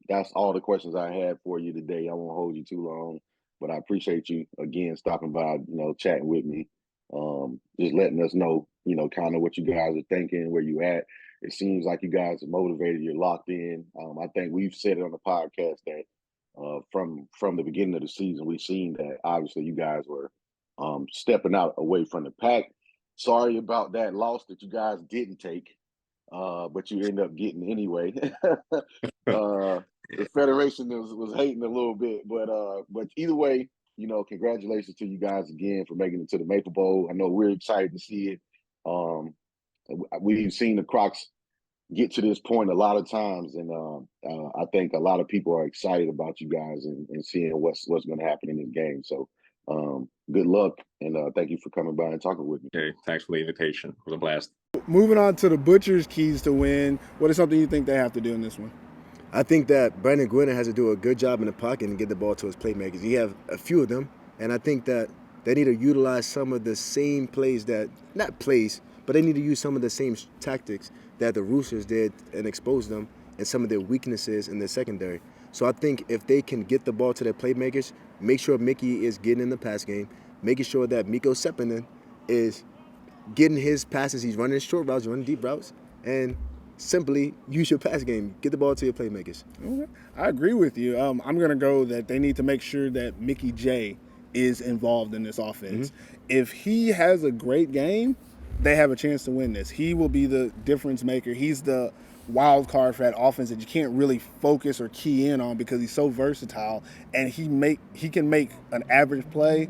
That's all the questions I had for you today. I won't hold you too long, but I appreciate you again stopping by, chatting with me, just letting us know, kind of what you guys are thinking, where you at. It seems like you guys are motivated. You're locked in. I think we've said it on the podcast that from the beginning of the season, we've seen that obviously you guys were stepping out away from the pack. Sorry about that loss that you guys didn't take, but you end up getting anyway. The Federation was hating a little bit, but either way, congratulations to you guys again for making it to the Maple Bowl. I know we're excited to see it. We've seen the Crocs get to this point a lot of times, and I think a lot of people are excited about you guys and seeing what's going to happen in this game. So good luck, and thank you for coming by and talking with me. Okay, thanks for the invitation. It was a blast. Moving on to the Butchers' keys to win, what is something you think they have to do in this one? I think that Brandon Gwynner has to do a good job in the pocket and get the ball to his playmakers. He have a few of them, and I think that they need to utilize some of the same but they need to use some of the same tactics that the Roosters did and expose them and some of their weaknesses in the secondary. So I think if they can get the ball to their playmakers, make sure Mickey is getting in the pass game, making sure that Mikko Seppänen is getting his passes, he's running short routes, running deep routes, and simply use your pass game. Get the ball to your playmakers. Okay. I agree with you. I'm going to go that they need to make sure that Mickey J is involved in this offense. If he has a great game, they have a chance to win this. He will be the difference maker. He's the wild card for that offense that you can't really focus or key in on because he's so versatile, and he can make an average play,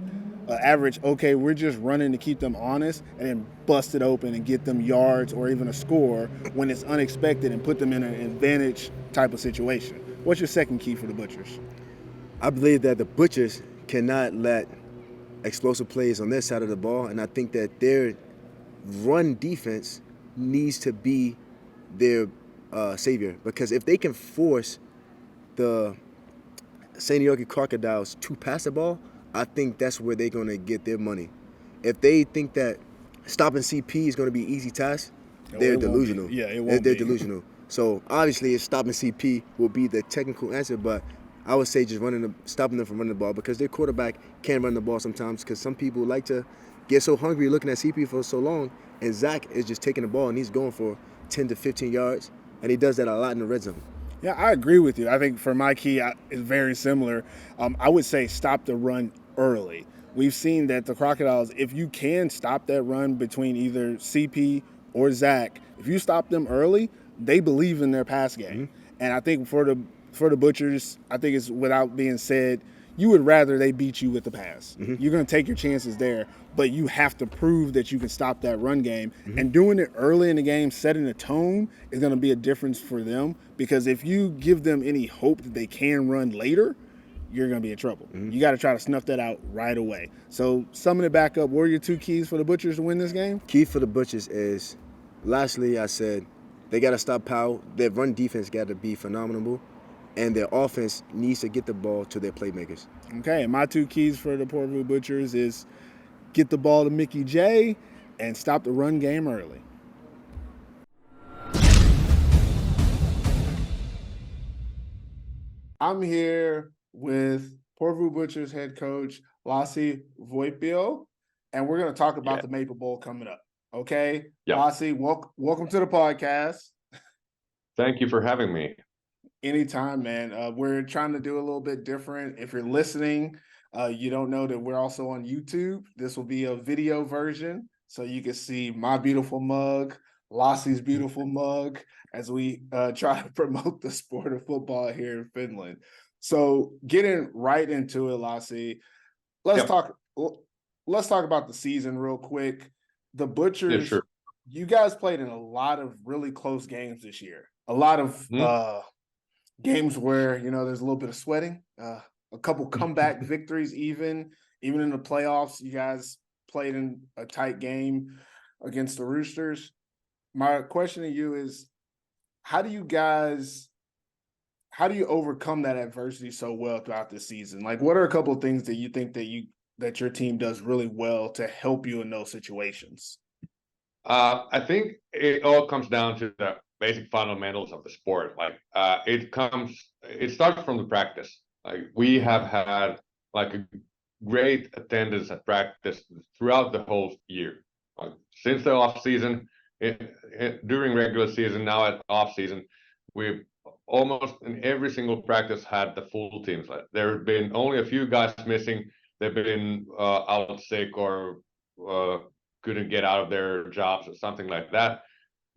okay, we're just running to keep them honest, and then bust it open and get them yards or even a score when it's unexpected and put them in an advantage type of situation. What's your second key for the Butchers? I believe that the Butchers cannot let explosive plays on their side of the ball, and I think that their run defense needs to be their savior, because if they can force the Seinäjoki Crocodiles to pass the ball, I think that's where they're going to get their money. If they think that stopping CP is going to be an easy task, they're delusional. Yeah, it won't They're be. delusional. So obviously, stopping CP will be the technical answer, but I would say just stopping them from running the ball, because their quarterback can run the ball sometimes, because some people like to get so hungry looking at CP for so long, and Zach is just taking the ball and he's going for 10 to 15 yards, and he does that a lot in the red zone. Yeah, I agree with you. I think for my key, it's very similar. I would say stop the run early. We've seen that the Crocodiles, if you can stop that run between either CP or Zach, if you stop them early, they believe in their pass game. And I think for the Butchers, I think it's without being said, you would rather they beat you with the pass. You're going to take your chances there, but you have to prove that you can stop that run game. And doing it early in the game, setting the tone, is going to be a difference for them, because if you give them any hope that they can run later, you're going to be in trouble. You got to try to snuff that out right away. So summing it back up, what are your two keys for the Butchers to win this game? Key for the Butchers is, lastly, I said, they got to stop Powell. Their run defense got to be phenomenal, and their offense needs to get the ball to their playmakers. Okay, and my two keys for the Porvoo Butchers is get the ball to Mickey J and stop the run game early. I'm here with Porvoo Butchers head coach Lassi Voipio, and we're going to talk about the Maple Bowl coming up. Okay, Lassi, welcome to the podcast. Thank you for having me. Anytime, man. We're trying to do a little bit different. If you're listening, you don't know that we're also on YouTube. This will be a video version, so you can see my beautiful mug, Lassi's beautiful mug, as we try to promote the sport of football here in Finland. So getting right into it, Lassi, let's talk about the season real quick. The Butchers, you guys played in a lot of really close games this year. A lot of games where, there's a little bit of sweating, a couple comeback victories, even in the playoffs. You guys played in a tight game against the Roosters. My question to you is, how do you overcome that adversity so well throughout the season? Like, what are a couple of things that you think that your team does really well to help you in those situations? I think it all comes down to the basic fundamentals of the sport. Like, it starts from the practice. Like, we have had like a great attendance at practice throughout the whole year. Like, since the off season, during regular season, now at off season, we've almost in every single practice had the full teams. Like, there have been only a few guys missing. They've been out sick or couldn't get out of their jobs or something like that.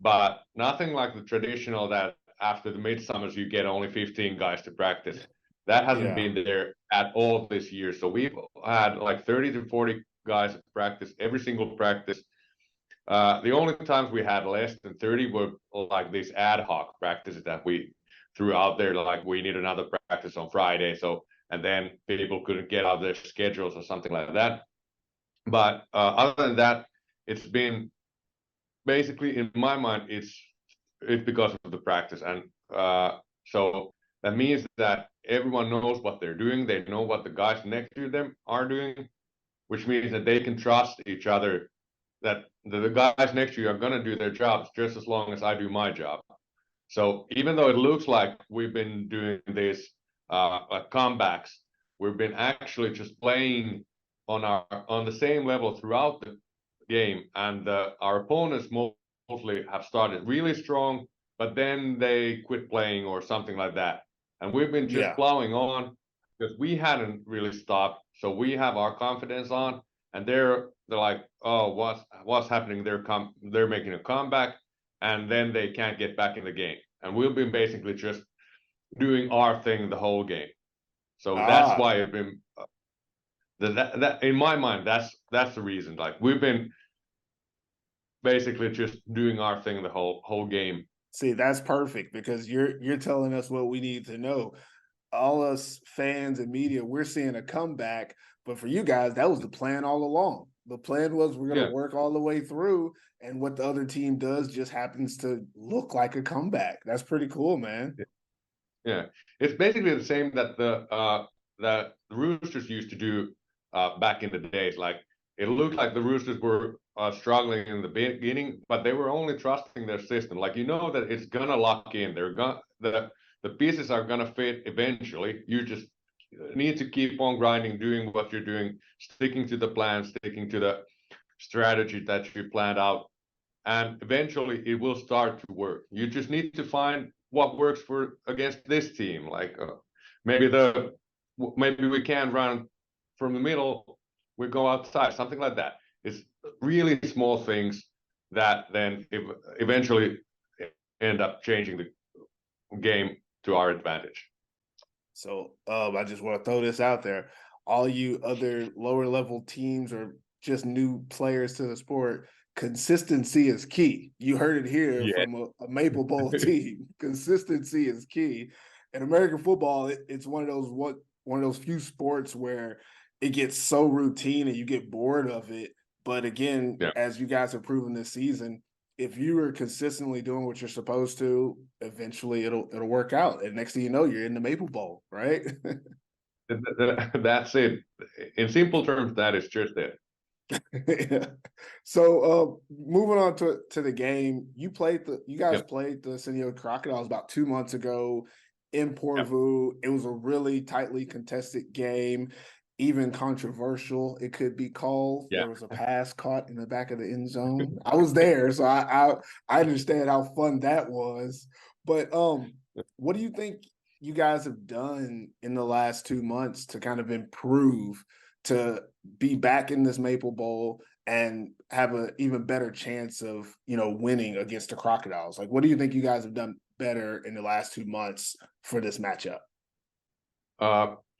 But nothing like the traditional that after the midsummers you get only 15 guys to practice. That hasn't been there at all this year. So we've had like 30 to 40 guys at practice, every single practice. The only times we had less than 30 were like these ad hoc practices that we threw out there, like we need another practice on Friday. And then people couldn't get out their schedules or something like that. But other than that, it's been basically, in my mind, it's because of the practice. And so that means that everyone knows what they're doing. They know what the guys next to them are doing, which means that they can trust each other, that the guys next to you are going to do their jobs just as long as I do my job. So even though it looks like we've been doing these comebacks, we've been actually just playing on the same level throughout the game, and our opponents mostly have started really strong, but then they quit playing or something like that, and we've been just plowing on because we hadn't really stopped. So we have our confidence on, and they're like, oh, what's happening? They're making a comeback, and then they can't get back in the game, and we've been basically just doing our thing the whole game. So that's why I've been that in my mind, that's the reason. Like, we've been basically just doing our thing the whole game. See, that's perfect, because you're telling us what we need to know. All us fans and media, we're seeing a comeback, but for you guys, that was the plan all along. The plan was we're going to work all the way through, and what the other team does just happens to look like a comeback. That's pretty cool, man. Yeah, it's basically the same that the Roosters used to do back in the days. Like, it looked like the Roosters were struggling in the beginning, but they were only trusting their system. Like, that it's gonna lock in. The the pieces are gonna fit eventually. You just need to keep on grinding, doing what you're doing, sticking to the plan, sticking to the strategy that you planned out, and eventually it will start to work. You just need to find what works for against this team. Like maybe we can run from the middle, we go outside, something like that. It's really small things that then eventually end up changing the game to our advantage. So I just want to throw this out there. All you other lower level teams or just new players to the sport, consistency is key. You heard it here from a Maple Bowl team. Consistency is key. In American football, it's one of those few sports where it gets so routine and you get bored of it. But again, as you guys have proven this season, if you are consistently doing what you're supposed to, eventually it'll work out. And next thing you know, you're in the Maple Bowl, right? That's it. In simple terms, that is just it. Yeah. So moving on to the game, you guys played the Seinäjoki Crocodiles about 2 months ago in Porvoo. It was a really tightly contested game, even controversial, it could be called. There was a pass caught in the back of the end zone. I was there, so I understand how fun that was. But what do you think you guys have done in the last 2 months to kind of improve to be back in this Maple Bowl and have an even better chance of, winning against the Crocodiles? Like, what do you think you guys have done better in the last 2 months for this matchup?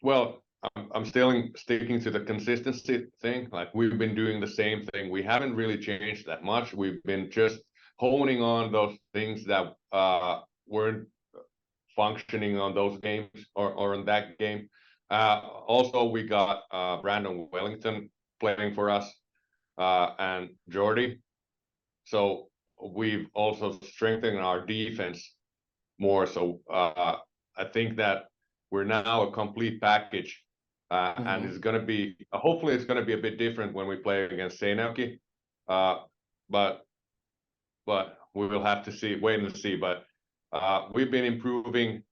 Well, I'm still sticking to the consistency thing. Like, we've been doing the same thing. We haven't really changed that much. We've been just honing on those things that weren't functioning on those games or in that game. Also, we got Brandon Wellington playing for us and Jordy. So we've also strengthened our defense more. So I think that we're now a complete package. And it's going to be, hopefully it's going to be a bit different when we play against Seinäjoki. But we will have to wait and see. But we've been improving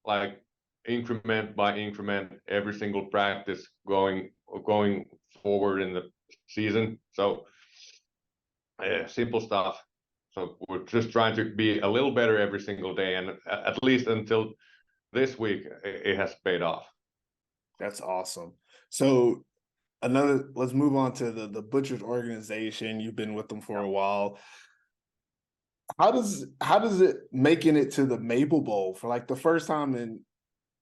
like increment by increment every single practice going forward in the season. So simple stuff. So we're just trying to be a little better every single day. And at least until this week, it has paid off. That's awesome. So let's move on to the Butchers organization. You've been with them for a while. How does it making it to the Maple Bowl for like the first time in,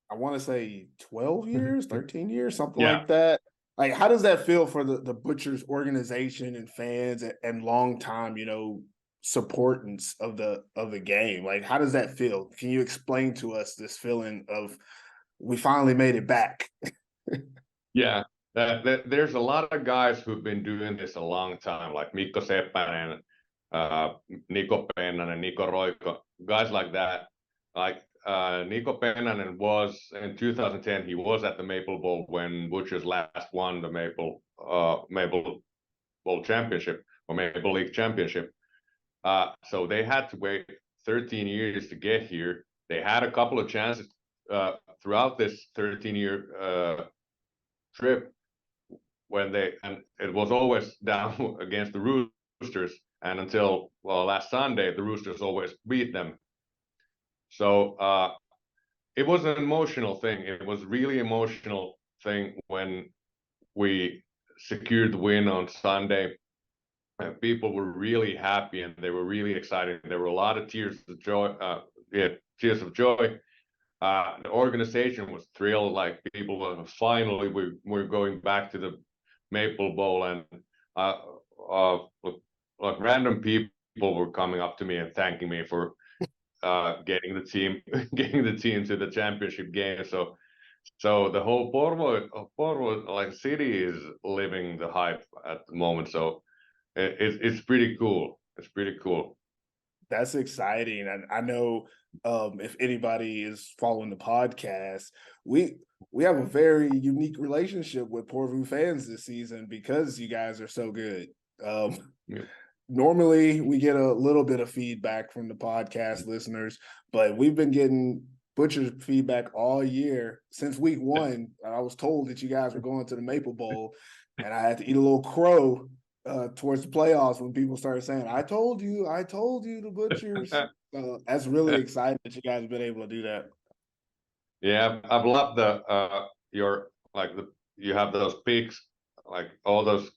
I want to say 12 years, 13 years, something like that? Like, how does that feel for the Butchers organization and fans and long time, supportance of the game? Like, how does that feel? Can you explain to us this feeling of we finally made it back? There's a lot of guys who've been doing this a long time, like Mikko Seppänen, Niko Pennanen, Niko Roiko, guys like that. Like Niko Pennanen was in 2010. He was at the Maple Bowl when Butchers last won the Maple Bowl championship or Maple League championship. So they had to wait 13 years to get here. They had a couple of chances throughout this 13-year trip and it was always down against the Roosters, and until last Sunday the Roosters always beat them. So it was an emotional thing. It was really emotional thing when we secured the win on Sunday. And people were really happy and they were really excited. There were a lot of tears of joy. Tears of joy. The organization was thrilled. Like, people were finally we're going back to the Maple Bowl, and like random people were coming up to me and thanking me for getting the team to the championship game. So the whole Porvoo like city is living the hype at the moment. So it's pretty cool. It's pretty cool. That's exciting. And I know if anybody is following the podcast, we have a very unique relationship with Porvoo fans this season because you guys are so good. Normally we get a little bit of feedback from the podcast listeners, but we've been getting Butchers feedback all year since week 1. I was told that you guys were going to the Maple Bowl, and I had to eat a little crow towards the playoffs when people started saying, I told you, the Butchers. That's really exciting that you guys have been able to do that. Yeah, I've loved you have those picks, like all those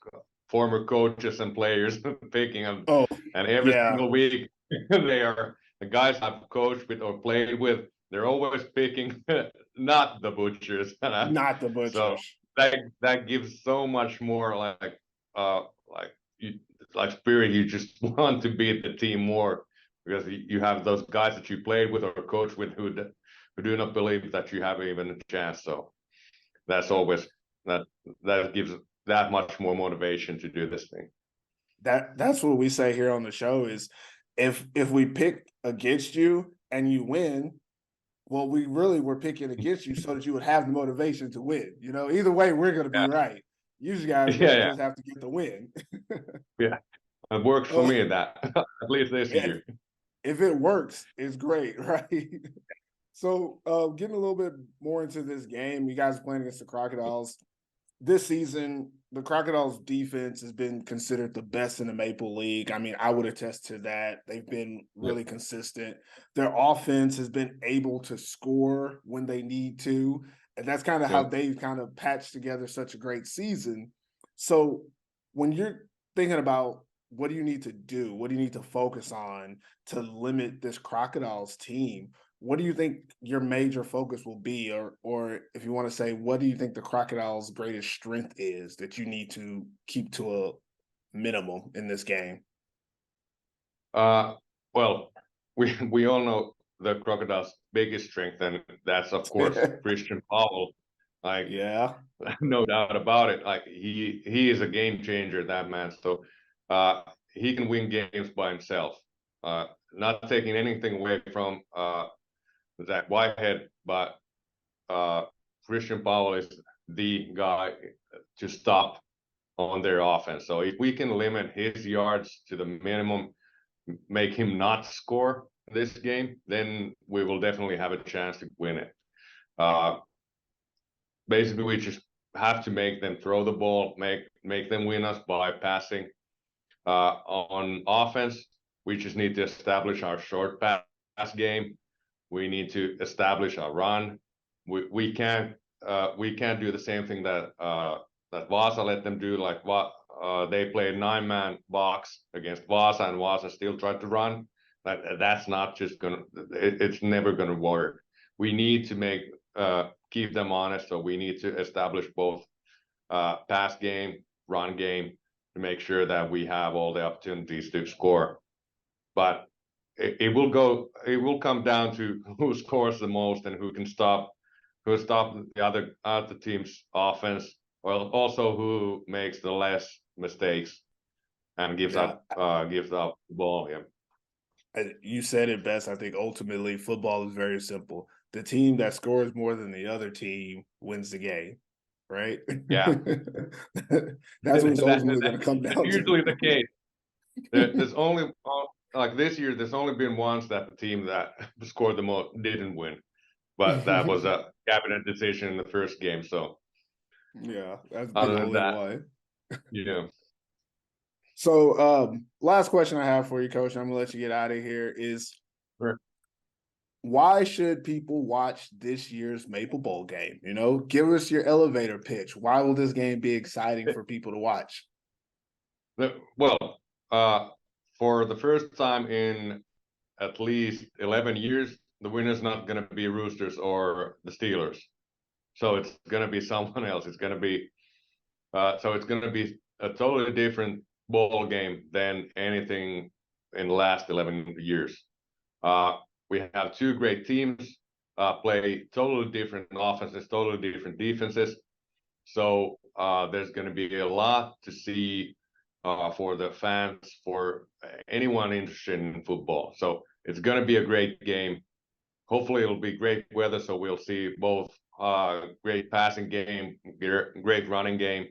former coaches and players picking them, and every single week the guys I've coached with or played with, they're always picking not the Butchers. Not the Butchers. So that gives so much more spirit. You just want to beat the team more because you have those guys that you played with or coached with who do not believe that you have even a chance. So that's always that gives that much more motivation to do this thing. That's what we say here on the show is if we pick against you and you win, well, we really were picking against you so that you would have the motivation to win. You know, either way, we're going to be right. You guys just have to get the win. Yeah, it works for me that at least this year. If it works, it's great, right? So, getting a little bit more into this game, you guys are playing against the Crocodiles. This season, the Crocodiles' defense has been considered the best in the Maple League. I mean, I would attest to that. They've been really consistent. Their offense has been able to score when they need to, and that's kind of how they've kind of patched together such a great season. So, when you're thinking about what do you need to do, what do you need to focus on to limit this Crocodiles team, what do you think your major focus will be? Or if you want to say, what do you think the Crocodiles' greatest strength is that you need to keep to a minimum in this game? Well, we all know the Crocodiles' biggest strength, and that's, of course, Christian Powell. No doubt about it. Like he is a game changer, that man. So he can win games by himself. Not taking anything away from Zach Whitehead, but Christian Powell is the guy to stop on their offense. So if we can limit his yards to the minimum, make him not score this game, then we will definitely have a chance to win it. Basically, we just have to make them throw the ball, make them win us by passing. On offense, we just need to establish our short pass game. We need to establish our run. We can't do the same thing that Vasa let them do. Like they played 9-man box against Vasa, and Vasa still tried to run. That's not just gonna. It's never gonna work. We need to keep them honest. So we need to establish both pass game, run game to make sure that we have all the opportunities to score. But it will come down to who scores the most and who stop the other team's offense, well, also who makes the less mistakes and gives up the ball. You said it best. I think ultimately football is very simple. The team that scores more than the other team wins the game, right? Yeah. That's what it's ultimately going to come down to. Usually the case. There's only like this year, there's only been once that the team that scored the most didn't win, but that was a cabinet decision in the first game. So yeah, that's the only one. Yeah. So last question I have for you, Coach, I'm gonna let you get out of here is why should people watch this year's Maple Bowl game? You know, give us your elevator pitch. Why will this game be exciting for people to watch? Well, for the first time in at least 11 years, the winner's not going to be Roosters or the Steelers. So it's going to be someone else. It's going to be a totally different ball game than anything in the last 11 years. We have two great teams, play totally different offenses, totally different defenses. So there's going to be a lot to see for the fans, for anyone interested in football. So it's going to be a great game. Hopefully it'll be great weather, so we'll see both great passing game, great running game,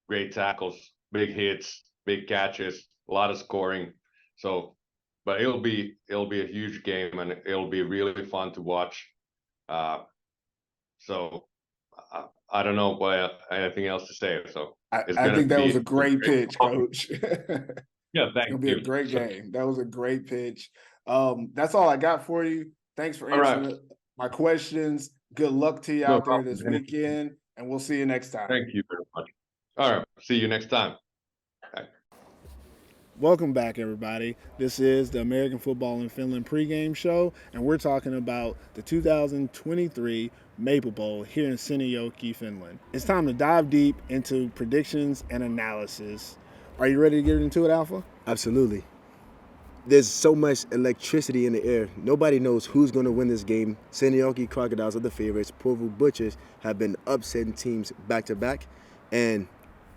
great tackles, big hits, big catches, a lot of scoring. So, but it'll be a huge game, and it'll be really fun to watch. So I don't know anything else to say. So I think that was a great pitch, Coach. Yeah, thank you. It's gonna be a great game. That was a great pitch. That's all I got for you. Thanks for All right. answering my questions. Good luck to you No out there problem, this man. weekend, and we'll see you next time. Thank you very much. All right. See you next time. Bye. Welcome back, everybody. This is the American Football in Finland pregame show, and we're talking about the 2023 Maple Bowl here in Seinäjoki, Finland. It's time to dive deep into predictions and analysis. Are you ready to get into it, Alpha? Absolutely. There's so much electricity in the air. Nobody knows who's going to win this game. Seinäjoki Crocodiles are the favorites. Porvoo Butchers have been upsetting teams back-to-back. And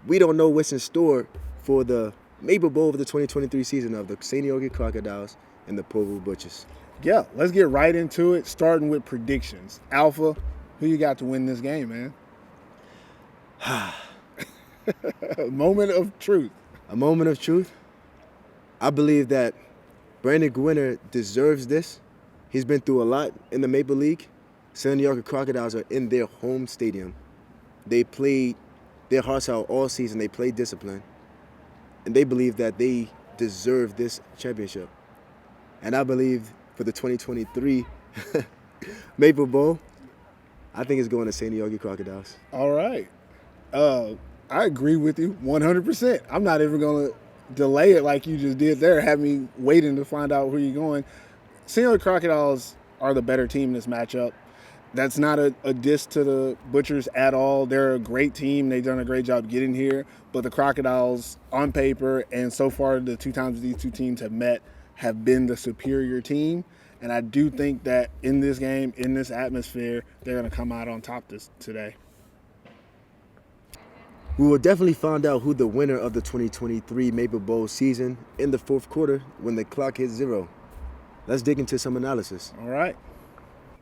we don't know what's in store for the Maple Bowl of the 2023 season of the Seinäjoki Crocodiles and the Porvoo Butchers. Yeah, let's get right into it, starting with predictions. Alpha, who you got to win this game, man? Moment of truth. A moment of truth. I believe that Brandon Gwinner deserves this. He's been through a lot in the Maple League. Seinäjoki Crocodiles are in their home stadium. They played their hearts out all season. They played discipline. And they believe that they deserve this championship. And I believe for the 2023 Maple Bowl, I think it's going to Seinäjoki Crocodiles. All right. I agree with you 100%. I'm not even going to delay it like you just did there, have me waiting to find out where you're going. Seinäjoki Crocodiles are the better team in this matchup. That's not a diss to the Butchers at all. They're a great team. They've done a great job getting here. But the Crocodiles, on paper, and so far the two times these two teams have met, have been the superior team. And I do think that in this game, in this atmosphere, they're going to come out on top today. We will definitely find out who the winner of the 2023 Maple Bowl season in the fourth quarter when the clock hits 0. Let's dig into some analysis. All right.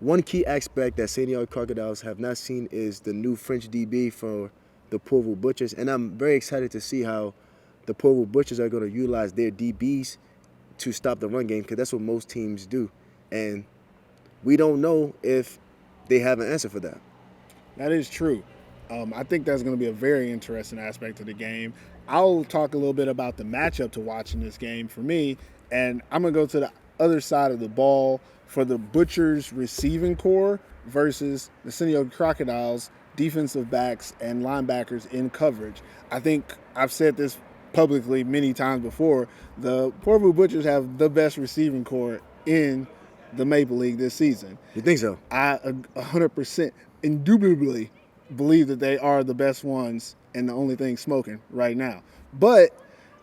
One key aspect that Seinäjoki Crocodiles have not seen is the new French DB for the Porvoo Butchers, and I'm very excited to see how the Porvoo Butchers are going to utilize their DBs to stop the run game, because that's what most teams do, and we don't know if they have an answer for that. That is true. I think that's going to be a very interesting aspect of the game. I'll talk a little bit about the matchup to watch in this game for me, and I'm going to go to the other side of the ball for the Butchers receiving core versus the Seinäjoki Crocodiles defensive backs and linebackers in coverage. I think I've said this publicly many times before. The Porvoo Butchers have the best receiving core in the Maple League this season. You think so? I 100% indubitably believe that they are the best ones and the only thing smoking right now. But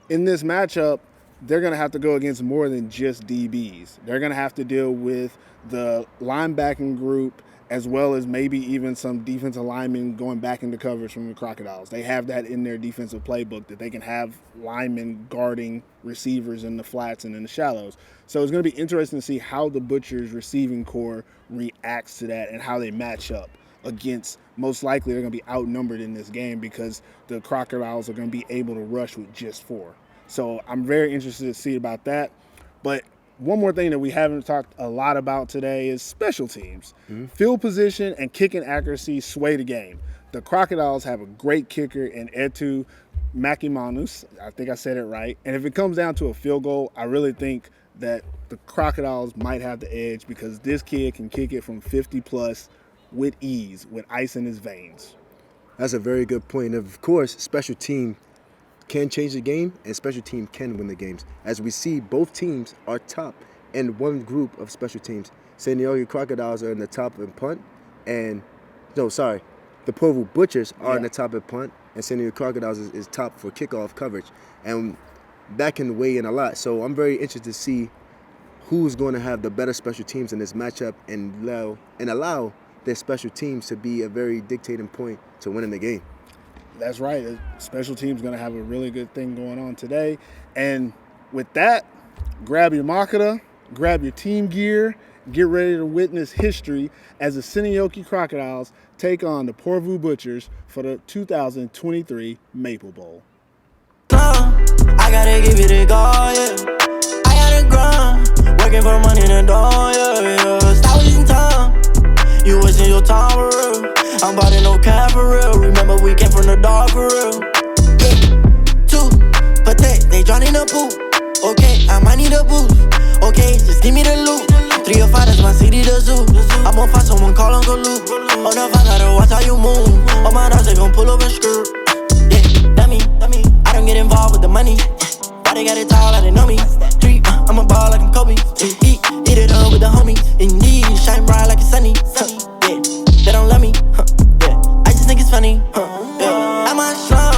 in this matchup, they're going to have to go against more than just DBs. They're going to have to deal with the linebacking group as well as maybe even some defensive linemen going back into coverage from the Crocodiles. They have that in their defensive playbook, that they can have linemen guarding receivers in the flats and in the shallows. So it's going to be interesting to see how the Butchers receiving core reacts to that and how they match up against. Most likely they're going to be outnumbered in this game because the Crocodiles are going to be able to rush with just 4. So I'm very interested to see about that. But one more thing that we haven't talked a lot about today is special teams. Mm-hmm. Field position and kicking accuracy sway the game. The Crocodiles have a great kicker in Eetu Makimanus. I think I said it right. And if it comes down to a field goal, I really think that the Crocodiles might have the edge because this kid can kick it from 50 plus with ease, with ice in his veins. That's a very good point. Of course, special team can change the game, and special team can win the games. As we see, both teams are top in one group of special teams. Seinäjoki Crocodiles are in the top in punt, the Porvoo Butchers are in the top in punt, and Seinäjoki Crocodiles is top for kickoff coverage, and that can weigh in a lot. So I'm very interested to see who's going to have the better special teams in this matchup and allow their special teams to be a very dictating point to winning the game. That's right. Special teams going to have a really good thing going on today. And with that, grab your Makata, grab your team gear, get ready to witness history as the Seinäjoki Crocodiles take on the Porvoo Butchers for the 2023 Maple Bowl. I gotta give it a go, yeah. I gotta grind, working for money in the door, yeah. Stop wasting time. You wasting your time for real. I'm buying no cap for real. Remember we came from the dog for real. Yeah, 2, protect, they drown in the pool. Okay, I might need a boost. Okay, just give me the loot. 3 or 5, that's my city, the zoo. I'm gon' find someone, call Uncle Luke. On the 5, gotta watch how you move. All my dogs, they gon' pull up and screw. Yeah, dummy, I don't get involved with the money. Why they got it tall, like they know me. 3, I'm a ball like I'm Kobe. Eat it up with the homies. Indeed, shine bright like it's sunny. Yeah, they don't love me. Yeah, I just think it's funny. Yeah, I'm a slum.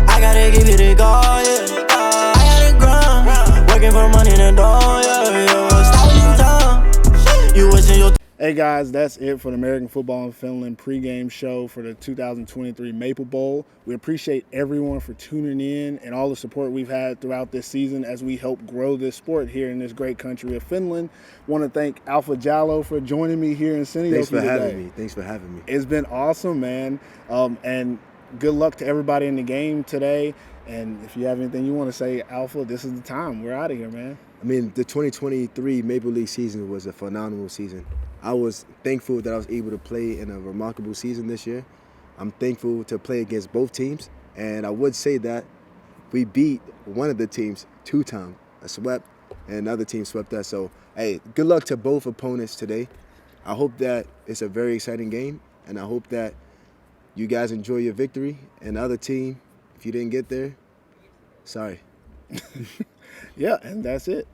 I gotta give it a go. Yeah, I gotta grind. Working for money in the door. Yeah, stop wasting time. You wasting your. Hey guys, that's it for the American Football in Finland pregame show for the 2023 Maple Bowl. We appreciate everyone for tuning in and all the support we've had throughout this season as we help grow this sport here in this great country of Finland. Want to thank Alpha Jallo for joining me here in Seinäjoki Thanks for today. having me. Thanks for having me. It's been awesome, man. And good luck to everybody in the game today. And if you have anything you want to say, Alpha, this is the time. We're out of here, man. I mean, the 2023 Maple League season was a phenomenal season. I was thankful that I was able to play in a remarkable season this year. I'm thankful to play against both teams, and I would say that we beat one of the teams 2 times. I swept, and another team swept us. So, hey, good luck to both opponents today. I hope that it's a very exciting game, and I hope that you guys enjoy your victory. And the other team, if you didn't get there, sorry. Yeah, and that's it.